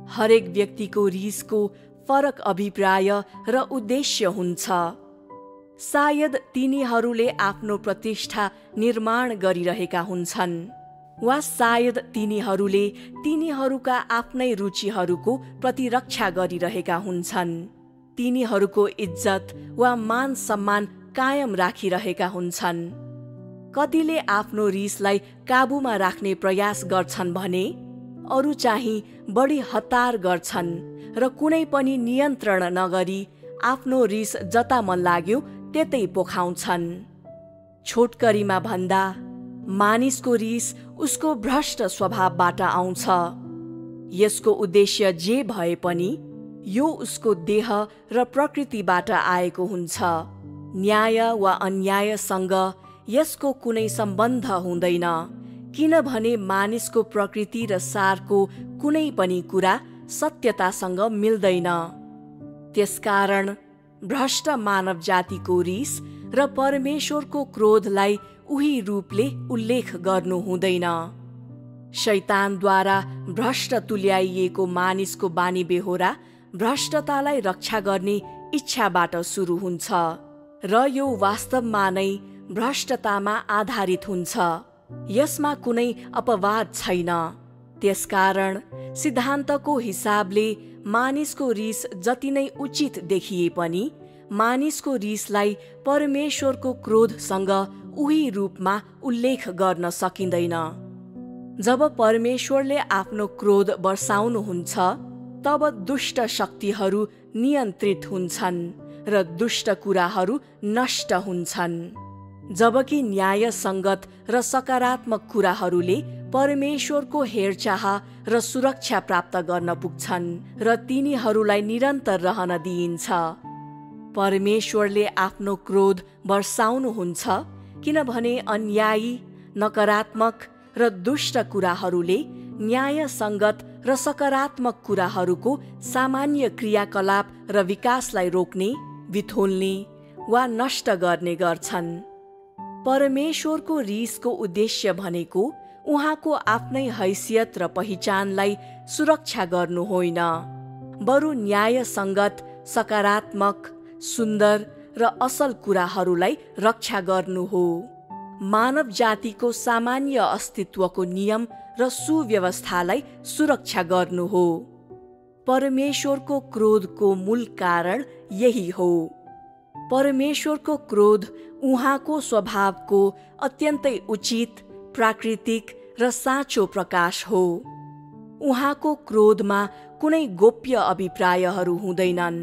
[SPEAKER 1] हरेक व्यक्तिको रिसको फरक अभिप्राय र उद्देश्य हुन्छ। सायद तिनीहरूले आफ्नो प्रतिष्ठा निर्माण गरिरहेका हुन्छन् वा सायद तिनीहरूले तिनीहरूका आफ्नै रुचिहरूको प्रतिरक्षा गरिरहेका हुन्छन्। तिनीहरूको इज्जत वा मान सम्मान कायम राखिरहेका हुन्छन्। कतिले आफ्नो रिसलाई काबुमा राख्ने प्रयास गर्छन् भने अरू चाहिँ बढी हतार गर्छन् र कुनै पनि नियन्त्रण नगरी आफ्नो रिस जता मन लाग्यो त्यतै पोखाउँछन्। छोटकरीमा भन्दा मानिसको रिस उसको भ्रष्ट स्वभावबाट आउँछ। यसको उद्देश्य जे भए पनि यो उसको देह र प्रकृतिबाट आएको हुन्छ। न्याय वा अन्यायसँग यसको कुनै सम्बन्ध हुँदैन, किनभने मानिसको प्रकृति र सारको कुनै पनि कुरा सत्यतासँग मिल्दैन। त्यसकारण भ्रष्ट मानव जातिको रिस र परमेश्वरको क्रोधलाई उही रूपले उल्लेख गर्नु हुँदैन। शैतानद्वारा भ्रष्ट तुल्याइएको मानिसको बानी बेहोरा भ्रष्टतालाई रक्षा गर्ने इच्छाबाट सुरु हुन्छ र यो वास्तवमा नै भ्रष्टतामा आधारित हुन्छ। यसमा कुनै अपवाद छैन। त्यसकारण सिद्धान्तको हिसाबले मानिसको रिस जति नै उचित देखिए पनि मानिसको रिसलाई परमेश्वरको क्रोधसँग उही रूपमा उल्लेख गर्न सकिँदैन। जब परमेश्वरले आफ्नो क्रोध बर्साउनुहुन्छ तब दुष्ट शक्तिहरू नियन्त्रित हुन्छन् र दुष्ट कुराहरू नष्ट हुन्छन्, जबकि न्यायसङ्गत र सकारात्मक कुराहरूले परमेश्वरको हेरचाह र सुरक्षा प्राप्त गर्न पुग्छन् र तिनीहरूलाई निरन्तर रहन दिइन्छ। परमेश्वरले आफ्नो क्रोध बर्साउनुहुन्छ किनभने अन्यायी, नकारात्मक र दुष्ट कुराहरूले न्यायसङ्गत र सकारात्मक कुराहरूको सामान्य क्रियाकलाप र विकासलाई रोक्ने, बिथोल्ने वा नष्ट गर्ने गर्छन्। परमेश्वरको रिसको उद्देश्य भनेको उहाँको आफ्नै हैसियत र पहिचानलाई सुरक्षा गर्नु होइन, बरु न्यायसङ्गत, सकारात्मक, सुन्दर र असल कुराहरूलाई रक्षा गर्नु हो। मानव जातिको सामान्य अस्तित्वको नियम र सुव्यवस्थालाई सुरक्षा गर्नु हो। परमेश्वरको क्रोधको मूल कारण यही हो। परमेश्वरको क्रोध उहाँको स्वभावको अत्यन्तै उचित, प्राकृतिक र साँचो प्रकाश हो। उहाँको क्रोधमा कुनै गोप्य अभिप्रायहरू हुँदैनन्,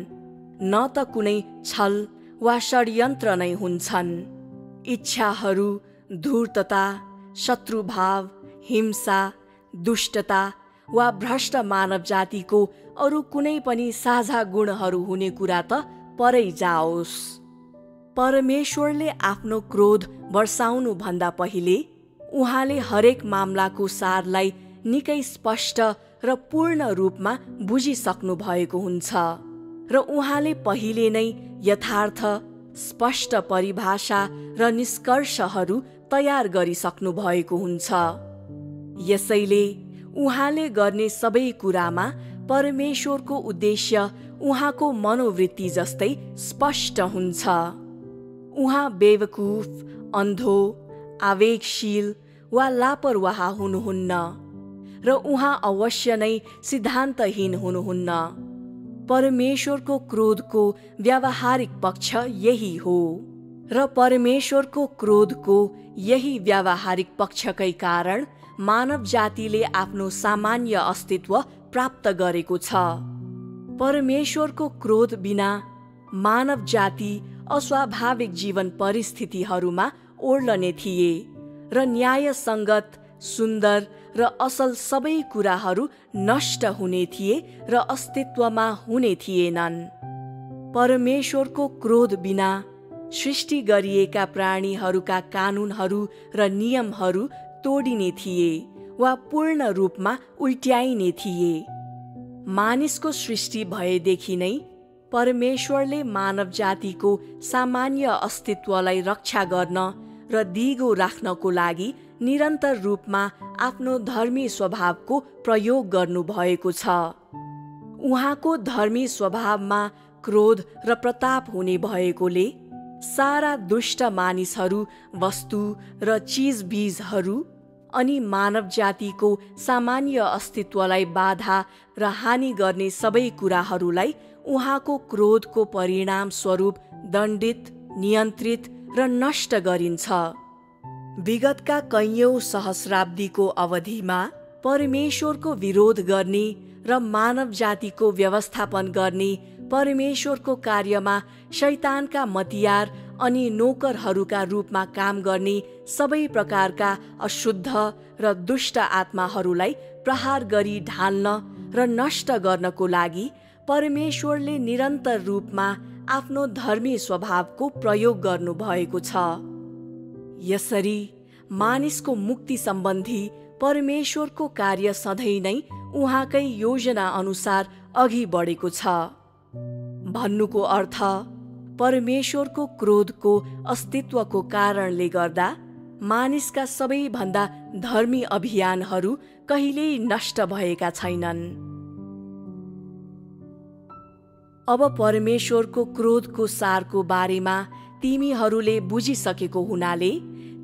[SPEAKER 1] न त कुनै छल वा षड्यन्त्र नै हुन्छन्। इच्छाहरू, धूर्तता, शत्रुभाव, हिंसा, दुष्टता वा भ्रष्ट मानव जातिको अरू कुनै पनि साझा गुणहरू हुने कुरा त परै जाओस्। परमेश्वरले आफ्नो क्रोध बर्साउनु भन्दा पहिले उहाँले हरेक मामलाको सारलाई निकै स्पष्ट र पूर्ण रूपमा बुझिसक्नु भएको हुन्छ र उहाँले पहिले नै यथार्थ, स्पष्ट परिभाषा र निष्कर्षहरू तयार गरिसक्नु भएको हुन्छ। यसैले उहाँले गर्ने सबै कुरामा परमेश्वरको उद्देश्य उहाँको मनोवृत्ति जस्तै स्पष्ट हुन्छ। उहाँ बेवकुफ, अन्धो, आवेगशील वा लापरवाह हुनुहुन्न र उहाँ अवश्य नै सिद्धान्तहीन हुनुहुन्न। परमेश्वरको क्रोधको व्यावहारिक पक्ष यही हो र परमेश्वरको क्रोधको यही व्यावहारिक पक्षकै कारण मानव जातिले आफ्नो सामान्य अस्तित्व प्राप्त गरेको छ। परमेश्वरको क्रोध बिना मानव जाति अस्वाभाविक जीवन परिस्थितिहरूमा ओर्लने थिए र न्यायसङ्गत, सुन्दर र असल सबै कुराहरू नष्ट हुने थिए र अस्तित्वमा हुने थिएनन्। परमेश्वरको क्रोध बिना सृष्टि गरिएका प्राणीहरूका कानुनहरू र नियमहरू तोडिने थिए वा पूर्ण रूपमा उल्ट्याइने थिए। मानिसको सृष्टि भएदेखि नै परमेश्वरले मानव जातिको सामान्य अस्तित्वलाई रक्षा गर्न र दिगो राख्नको लागि निरन्तर रूपमा आफ्नो धर्मी स्वभावको प्रयोग गर्नुभएको छ। उहाँको धर्मी स्वभावमा क्रोध र प्रताप हुने भएकोले सारा दुष्ट मानिसहरू, वस्तु र चिजबिजहरू अनि मानव जातिको सामान्य अस्तित्वलाई बाधा र हानि गर्ने सबै कुराहरूलाई उहाँको क्रोधको परिणाम स्वरूप दण्डित, नियन्त्रित र नष्ट गरिन्छ। विगतका कैयौं सहस्राब्दीको अवधिमा परमेश्वरको विरोध गर्ने र मानव जातिको व्यवस्थापन गर्ने परमेश्वरको कार्यमा शैतानका मतियार अनि नोकरहरूका रूपमा काम गर्ने सबै प्रकारका अशुद्ध र दुष्ट आत्माहरूलाई प्रहार गरी ढाल्न र नष्ट गर्नको लागि परमेश्वरले निरन्तर रूपमा आफ्नो धर्मी स्वभावको प्रयोग गर्नुभएको छ। यसरी मानिसको मुक्ति सम्बन्धी परमेश्वरको कार्य सधैँ नै उहाँकै योजना अनुसार अघि बढेको छ। भन्नुको अर्थ परमेश्वरको क्रोधको अस्तित्वको कारणले गर्दा मानिसका सबैभन्दा धर्मी अभियानहरू कहिल्यै नष्ट भएका छैनन्। अब परमेश्वरको क्रोधको सारको बारेमा तिमीहरूले बुझिसकेको हुनाले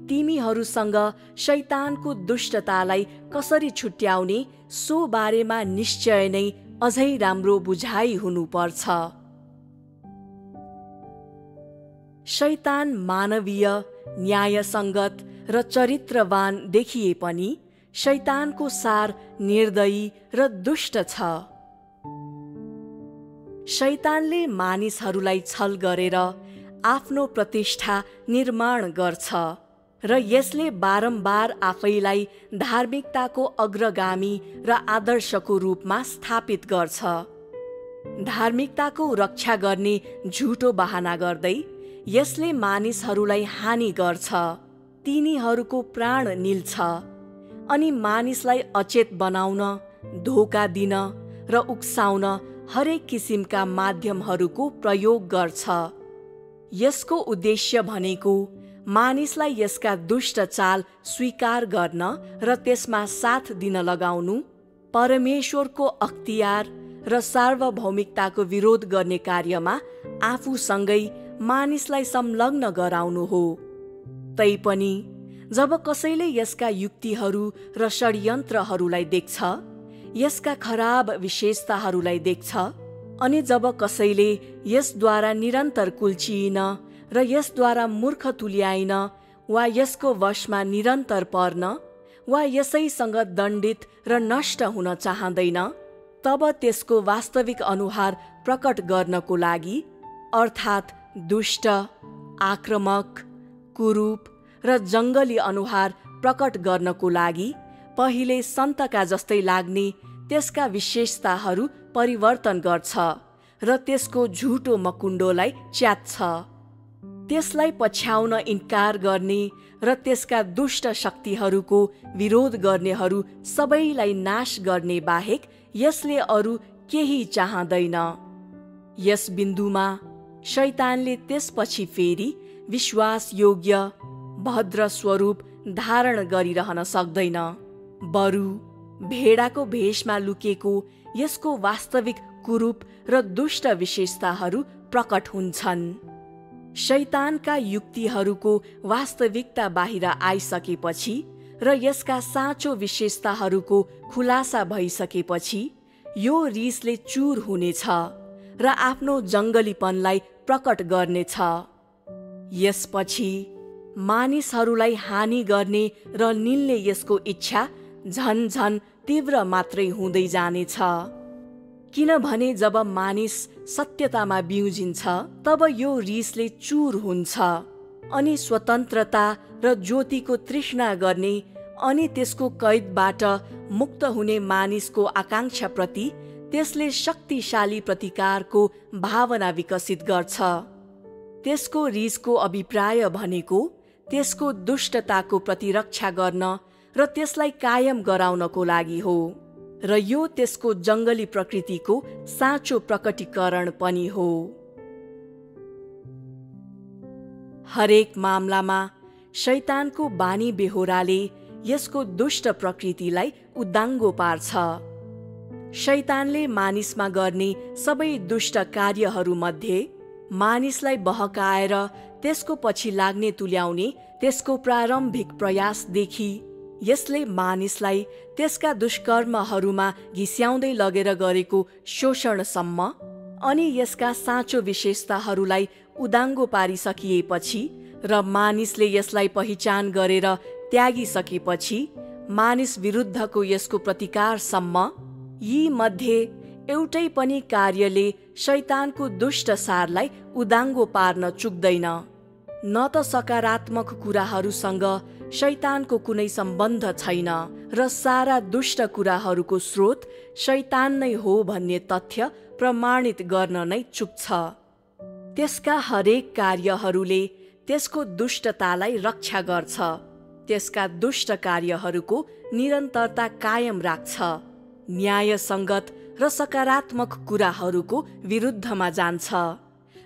[SPEAKER 1] तिमीहरूसँग शैतानको दुष्टतालाई कसरी छुट्याउने सो बारेमा निश्चय नै अझै राम्रो बुझाइ हुनुपर्छ। शैतान मानवीय, न्यायसङ्गत र चरित्रवान देखिए पनि शैतानको सार निर्दयी र दुष्ट छ। शैतानले मानिसहरूलाई छल गरेर आफ्नो प्रतिष्ठा निर्माण गर्छ र यसले बारम्बार आफैलाई धार्मिकताको अग्रगामी र आदर्शको रूपमा स्थापित गर्छ। धार्मिकताको रक्षा गर्ने झुटो बहाना गर्दै यसले मानिसहरूलाई हानि गर्छ, तिनीहरूको प्राण निल्छ अनि मानिसलाई अचेत बनाउन, धोका दिन र उक्साउन हरेक किसिमका माध्यमहरूको प्रयोग गर्छ। यसको उद्देश्य भनेको मानिसलाई यसका दुष्ट चाल स्वीकार गर्न र त्यसमा साथ दिन लगाउनु, परमेश्वरको अख्तियार र सार्वभौमिकताको विरोध गर्ने कार्यमा आफूसँगै मानिसलाई संलग्न गराउनु हो। तैपनि जब कसैले यसका युक्तिहरू र षड्यन्त्रहरूलाई देख्छ, यसका खराब विशेषताहरूलाई देख्छ अनि जब कसैले यसद्वारा निरन्तर कुल्चिइन र यसद्वारा मूर्ख तुल्याइन वा यसको वशमा निरन्तर पर्न वा यसैसँग दण्डित र नष्ट हुन चाहँदैन, तब त्यसको वास्तविक अनुहार प्रकट गर्नको लागि अर्थात् दुष्ट, आक्रमक, कुरूप र जङ्गली अनुहार प्रकट गर्नको लागि पहिले सन्तका जस्तै लाग्ने त्यसका विशेषताहरू परिवर्तन गर्छ र त्यसको झुटो मकुण्डोलाई च्यात्छ। त्यसलाई पछ्याउन इन्कार गर्ने र त्यसका दुष्ट शक्तिहरूको विरोध गर्नेहरू सबैलाई नाश गर्ने बाहेक यसले अरू केही चाहँदैन। यस बिन्दुमा शैतानले त्यसपछि फेरि विश्वासयोग्य, भद्र स्वरूप धारण गरिरहन सक्दैन। बरु भेडाको भेषमा लुकेको यसको वास्तविक कुरूप र दुष्ट विशेषताहरू प्रकट हुन्छन्। शैतानका युक्तिहरूको वास्तविकता बाहिर आइसकेपछि र यसका साँचो विशेषताहरूको खुलासा भइसकेपछि यो रिसले चूर हुनेछ र आफ्नो जङ्गलीपनलाई प्रकट गर्नेछ। यसपछि मानिसहरूलाई हानि गर्ने र निल्ने यसको इच्छा झन झन तीव्र मात्रै हुँदै जानेछ, किनभने जब मानिस सत्यतामा बिउजिन्छ तब यो रिसले चूर हुन्छ अनि स्वतन्त्रता र ज्योतिको तृष्णा गर्ने अनि त्यसको कैदबाट मुक्त हुने मानिसको आकांक्षाप्रति त्यसले शक्तिशाली प्रतिकारको भावना विकसित गर्छ। त्यसको रिसको अभिप्राय भनेको त्यसको दुष्टताको प्रतिरक्षा गर्न र त्यसलाई कायम गराउनको लागि हो र यो त्यसको जङ्गली प्रकृतिको साँचो प्रकटीकरण पनि हो। हरेक मामलामा शैतानको बानी बेहोराले यसको दुष्ट प्रकृतिलाई उदाङ्गो पार्छ। शैतानले मानिसमा गर्ने सबै दुष्ट कार्यहरूमध्ये मानिसलाई बहकाएर त्यसको पछि लाग्ने तुल्याउने त्यसको प्रारम्भिक प्रयासदेखि यसले मानिसलाई त्यसका दुष्कर्महरूमा घिस्याउँदै लगेर गरेको शोषणसम्म अनि यसका साँचो विशेषताहरूलाई उदाङ्गो पारिसकिएपछि र मानिसले यसलाई पहिचान गरेर त्यागिसकेपछि मानिस विरुद्धको यसको प्रतिकारसम्म यी मध्ये एउटै पनि कार्यले शैतानको दुष्ट सारलाई उदाङ्गो पार्न चुक्दैन। न त सकारात्मक कुराहरूसँग शैतानको कुनै सम्बन्ध छैन र सारा दुष्ट कुराहरूको स्रोत शैतान नै हो भन्ने तथ्य प्रमाणित गर्न नै चुक्छ। त्यसका हरेक कार्यहरूले त्यसको दुष्टतालाई रक्षा गर्छ, त्यसका दुष्ट कार्यहरूको निरन्तरता कायम राख्छ, न्यायसङ्गत र सकारात्मक कुराहरूको विरुद्धमा जान्छ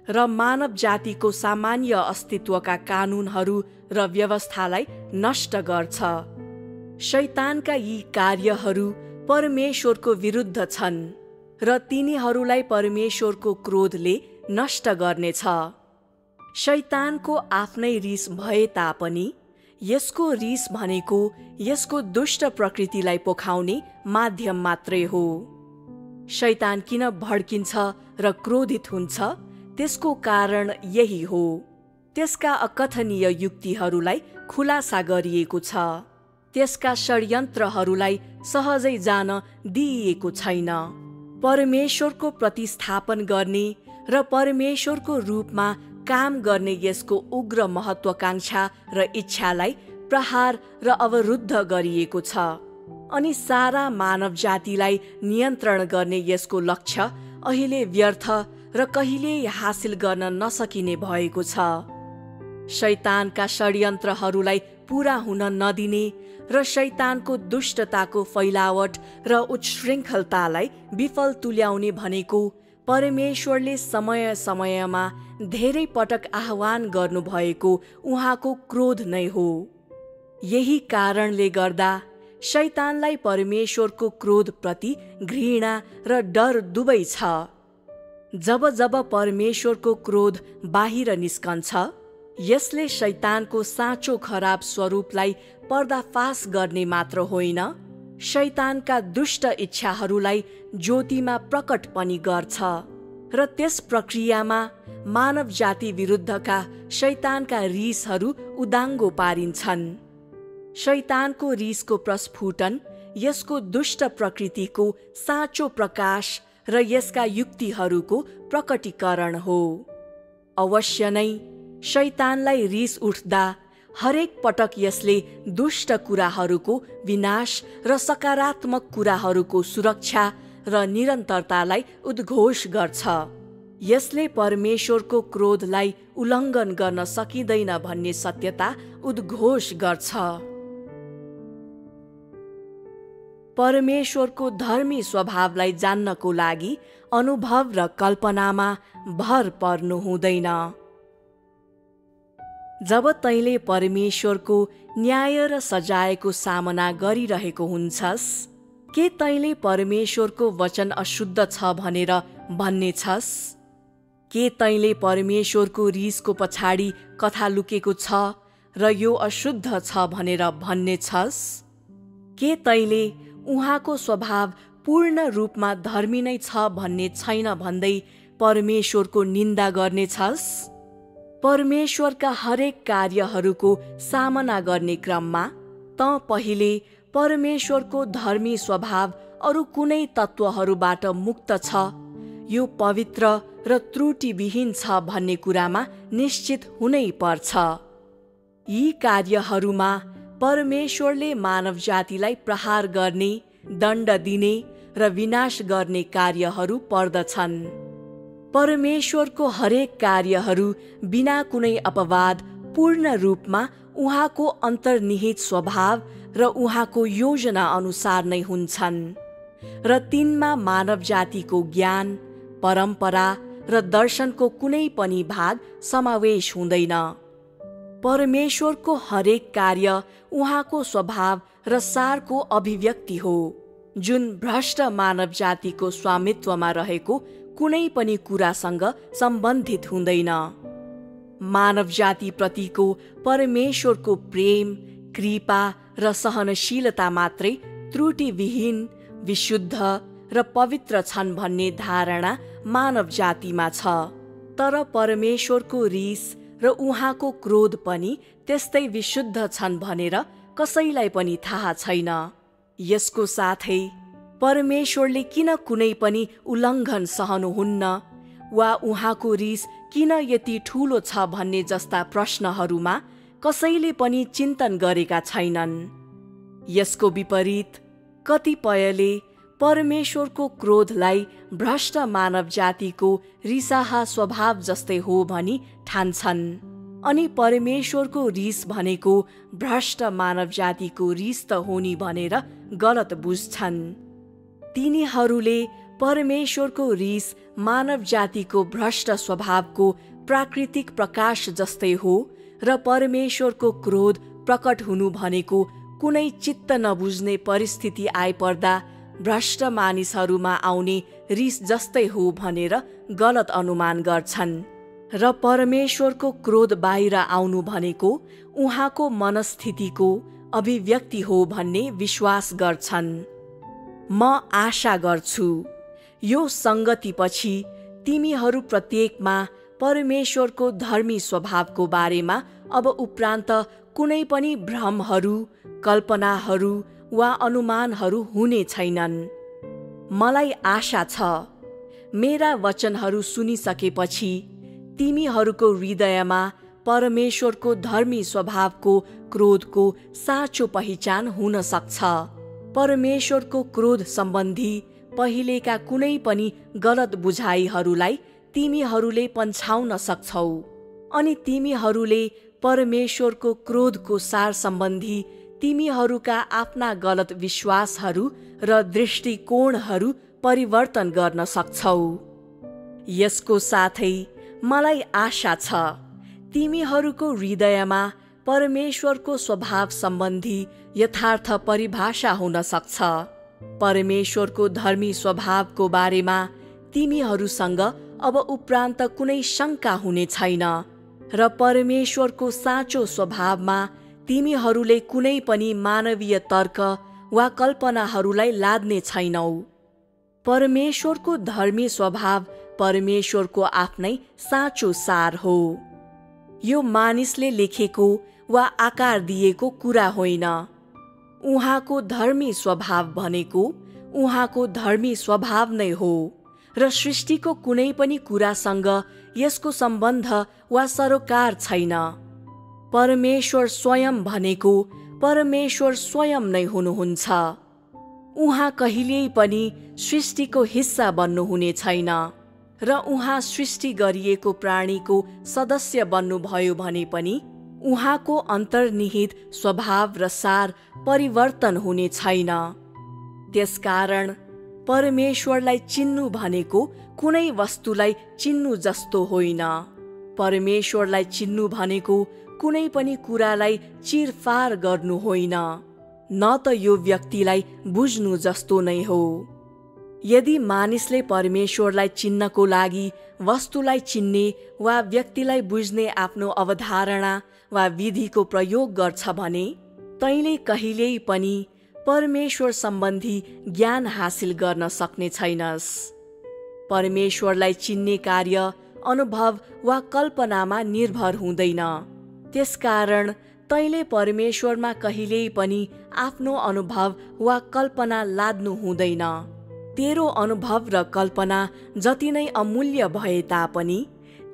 [SPEAKER 1] र मानव जातिको सामान्य अस्तित्वका कानुनहरू र व्यवस्थालाई नष्ट गर्छ। शैतानका यी कार्यहरू परमेश्वरको विरुद्ध छन् र तिनीहरूलाई परमेश्वरको क्रोधले नष्ट गर्नेछ। शैतानको आफ्नै रिस भए तापनि यसको रिस भनेको यसको दुष्ट प्रकृतिलाई पोखाउने माध्यम मात्रै हो। शैतान किन भड्किन्छ र क्रोधित हुन्छ त्यसको कारण यही हो। त्यसका अकथनीय युक्तिहरूलाई खुलासा गरिएको छ, त्यसका षड्यन्त्रहरूलाई सहजै जान दिइएको छैन। परमेश्वरको प्रतिस्थापन गर्ने र परमेश्वरको रूपमा काम गर्ने यसको उग्र महत्वाकांक्षा र इच्छालाई प्रहार र अवरुद्ध गरिएको छ अनि सारा मानव जातिलाई नियन्त्रण गर्ने यसको लक्ष्य अहिले व्यर्थ र कहिल्यै हासिल गर्न नसकिने भएको छ। शैतानका षड्यन्त्रहरूलाई पूरा हुन नदिने र शैतानको दुष्टताको फैलावट र उच्छृङ्खलतालाई विफल तुल्याउने भनेको परमेश्वरले समय समयमा धेरै पटक आह्वान गर्नुभएको उहाँको क्रोध नै हो। यही कारणले गर्दा शैतानलाई परमेश्वरको क्रोधप्रति घृणा र डर दुवै छ। जब जब परमेश्वरको क्रोध बाहिर निस्कन्छ यसले शैतानको साँचो खराब स्वरूपलाई पर्दाफास गर्ने मात्र होइन, शैतानका दुष्ट इच्छाहरूलाई ज्योतिमा प्रकट पनि गर्छ र त्यस प्रक्रियामा मानव जाति विरुद्धका शैतानका रिसहरू उदाङ्गो पारिन्छन्। शैतानको रिसको प्रस्फुटन यसको दुष्ट प्रकृतिको साँचो प्रकाश र यसका युक्तिहरूको प्रकटीकरण हो। अवश्य नै शैतानलाई रिस उठ्दा हरेक पटक यसले दुष्ट कुराहरूको विनाश र सकारात्मक कुराहरूको सुरक्षा र निरन्तरतालाई उद्घोष गर्छ। यसले परमेश्वरको क्रोधलाई उल्लङ्घन गर्न सकिँदैन भन्ने सत्यता उद्घोष गर्छ। परमेश्वरको धर्मी स्वभावलाई जान्नको लागि अनुभव र कल्पनामा भर पर्नु हुँदैन। जब तैँले परमेश्वरको न्याय र सजायको सामना गरिरहेको हुन्छस्, के तैँले परमेश्वरको वचन अशुद्ध छ भनेर भन्नेछस्? के तैँले परमेश्वरको रिसको पछाडि कथा लुकेको छ र यो अशुद्ध छ भनेर भन्नेछस्? के तैँले उहाँको स्वभाव पूर्ण रूपमा धर्मी नै छ भन्ने छैन भन्दै परमेश्वरको निन्दा गर्नेछस्? परमेश्वरका हरेक कार्यहरूको सामना गर्ने क्रममा त पहिले परमेश्वरको धर्मी स्वभाव अरू कुनै तत्त्वहरूबाट मुक्त छ, यो पवित्र र त्रुटिविहीन छ भन्ने कुरामा निश्चित हुनै पर्छ। यी कार्यहरूमा परमेश्वरले मानव जातिलाई प्रहार गर्ने, दण्ड दिने र विनाश गर्ने कार्यहरू पर्दछन्। परमेश्वरको हरेक कार्यहरू बिना कुनै अपवाद पूर्ण रूपमा उहाँको अन्तर्निहित स्वभाव र उहाँको योजना अनुसार नै हुन्छन् र तिनमा मानव जातिको ज्ञान, परम्परा र दर्शनको कुनै पनि भाग समावेश हुँदैन। परमेश्वरको हरेक कार्य उहाँको स्वभाव र सारको अभिव्यक्ति हो, जुन भ्रष्ट मानव जातिको स्वामित्वमा रहेको कुनै पनि कुरासँग सम्बन्धित हुँदैन। मानव जातिप्रतिको परमेश्वरको प्रेम, कृपा र सहनशीलता मात्रै त्रुटिविहीन, विशुद्ध र पवित्र छन् भन्ने धारणा मानव जातिमा छ। तर परमेश्वरको रिस र उहाँको क्रोध पनि त्यस्तै विशुद्ध छन् भनेर कसैलाई पनि थाहा छैन। यसको साथै परमेश्वरले किन कुनै पनि उल्लङ्घन सहनुहुन्न वा उहाँको रिस किन यति ठूलो छ भन्ने जस्ता प्रश्नहरूमा कसैले पनि चिन्तन गरेका छैनन्। यसको विपरीत कतिपयले परमेश्वरको क्रोधलाई भ्रष्ट मानव जातिको रिसाहा स्वभाव जस्तै हो भनी ठान्छन्, अनि परमेश्वरको रिस भनेको भ्रष्ट मानव जातिको रिस त हो नि भनेर गलत बुझ्छन्। तिनीहरूले परमेश्वरको रिस मानव जातिको भ्रष्ट स्वभावको प्राकृतिक प्रकाश जस्तै हो र परमेश्वरको क्रोध प्रकट हुनु भनेको कुनै चित्त नबुझ्ने परिस्थिति आइपर्दा भ्रष्ट मानिसहरूमा आउने रिस जस्तै हो भनेर गलत अनुमान गर्छन् र परमेश्वरको क्रोध बाहिर आउनु भनेको उहाँको मनस्थितिको अभिव्यक्ति हो भन्ने विश्वास गर्छन्। म आशा गर्छु यो संगतिपछि तिमीहरू प्रत्येकमा परमेश्वरको धर्मी स्वभावको बारेमा अब उपरान्त कुनै पनि भ्रमहरू, कल्पनाहरू वा अनुमानहरू हुने छैनन्। मलाई आशा छ मेरा वचनहरू सुनिसकेपछि तिमीहरूको हृदयमा परमेश्वरको धर्मी स्वभावको क्रोधको साँचो पहिचान हुन सक्छ। परमेश्वरको क्रोध सम्बन्धी पहिलेका कुनै पनि गलत बुझाइहरूलाई तिमीहरूले पन्छाउन सक्छौ, अनि तिमीहरूले परमेश्वरको क्रोधको सार सम्बन्धी तिमीहरूका आफ्ना गलत विश्वासहरू र दृष्टिकोणहरू परिवर्तन गर्न सक्छौ। यसको साथै मलाई आशा छ तिमीहरूको हृदयमा परमेश्वरको स्वभाव सम्बन्धी यथार्थ परिभाषा हुन सक्छ। परमेश्वरको धर्मी स्वभावको बारेमा तिमीहरूसँग अब उपरान्त कुनै शङ्का हुने छैन र परमेश्वरको साँचो स्वभावमा तिमीहरूले कुनै पनि मानवीय तर्क वा कल्पनाहरूलाई लाद्ने छैनौ। परमेश्वरको धर्मी स्वभाव परमेश्वरको आफ्नै साँचो सार हो। यो मानिसले लेखेको वा आकार दिएको कुरा होइन। उहाँको धर्मी स्वभाव भनेको उहाँको धर्मी स्वभाव नै हो र सृष्टिको कुनै पनि कुरासँग यसको सम्बन्ध वा सरोकार छैन। परमेश्वर स्वयं भनेको परमेश्वर स्वयं नै हुनुहुन्छ। उहाँ कहिल्यै पनि सृष्टिको हिस्सा बन्नुहुने छैन र उहाँ सृष्टि गरिएको प्राणीको सदस्य बन्नुभयो भने पनि उहाँको अन्तर्निहित स्वभाव र सार परिवर्तन हुने छैन। त्यसकारण परमेश्वरलाई चिन्नु भनेको कुनै वस्तुलाई चिन्नु जस्तो होइन। परमेश्वरलाई चिन्नु भनेको कुनै पनि कुरालाई चिरफार गर्नु होइन, न त यो व्यक्तिलाई बुझ्नु जस्तो नै हो। यदि मानिसले परमेश्वरलाई चिन्नको लागि वस्तुलाई चिन्ने वा व्यक्तिलाई बुझ्ने आफ्नो अवधारणा वा विधिको प्रयोग गर्छ भने तैँले कहिल्यै पनि परमेश्वर सम्बन्धी ज्ञान हासिल गर्न सक्ने छैनस्। परमेश्वरलाई चिन्ने कार्य अनुभव वा कल्पनामा निर्भर हुँदैन। त्यसकारण तैँले परमेश्वरमा कहिल्यै पनि आफ्नो अनुभव वा कल्पना लाद्नु हुँदैन। तेरो अनुभव र कल्पना जति नै अमूल्य भए तापनि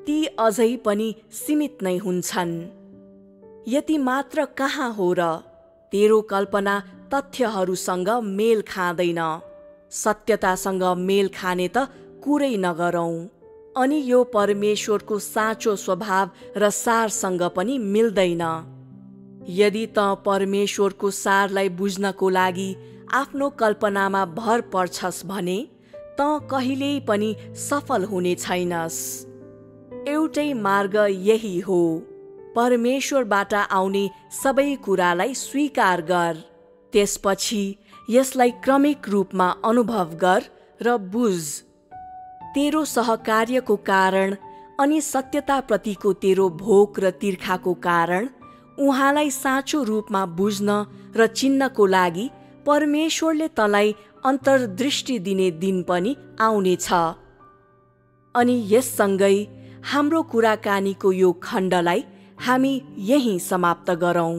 [SPEAKER 1] ती अझै पनि सीमित नै हुन्छन्। यति मात्र कहाँ हो र तेरो कल्पना तथ्यहरूसँग मेल खाँदैन। सत्यतासँग मेल खाने त कुरै नगरौँ। अनि यो परमेश्वरको साँचो स्वभाव र सारसँग पनि मिल्दैन। यदि त परमेश्वरको सारलाई बुझ्नको लागि आफ्नो कल्पनामा भर पर्छस् भने त कहिल्यै पनि सफल हुने छैनस्। एउटै मार्ग यही हो, परमेश्वरबाट आउने सबै कुरालाई स्वीकार गर। त्यसपछि यसलाई क्रमिक रूपमा अनुभव गर र बुझ। तेरो सहकार्यको कारण अनि सत्यताप्रतिको तेरो भोक र तिर्खाको कारण उहाँलाई साँचो रूपमा बुझ्न र चिन्नको लागि परमेश्वरले तँलाई अन्तर्दृष्टि दिने दिन पनि आउनेछ। अनि यससँगै हाम्रो कुराकानीको यो खण्डलाई हामी यही समाप्त गरौँ।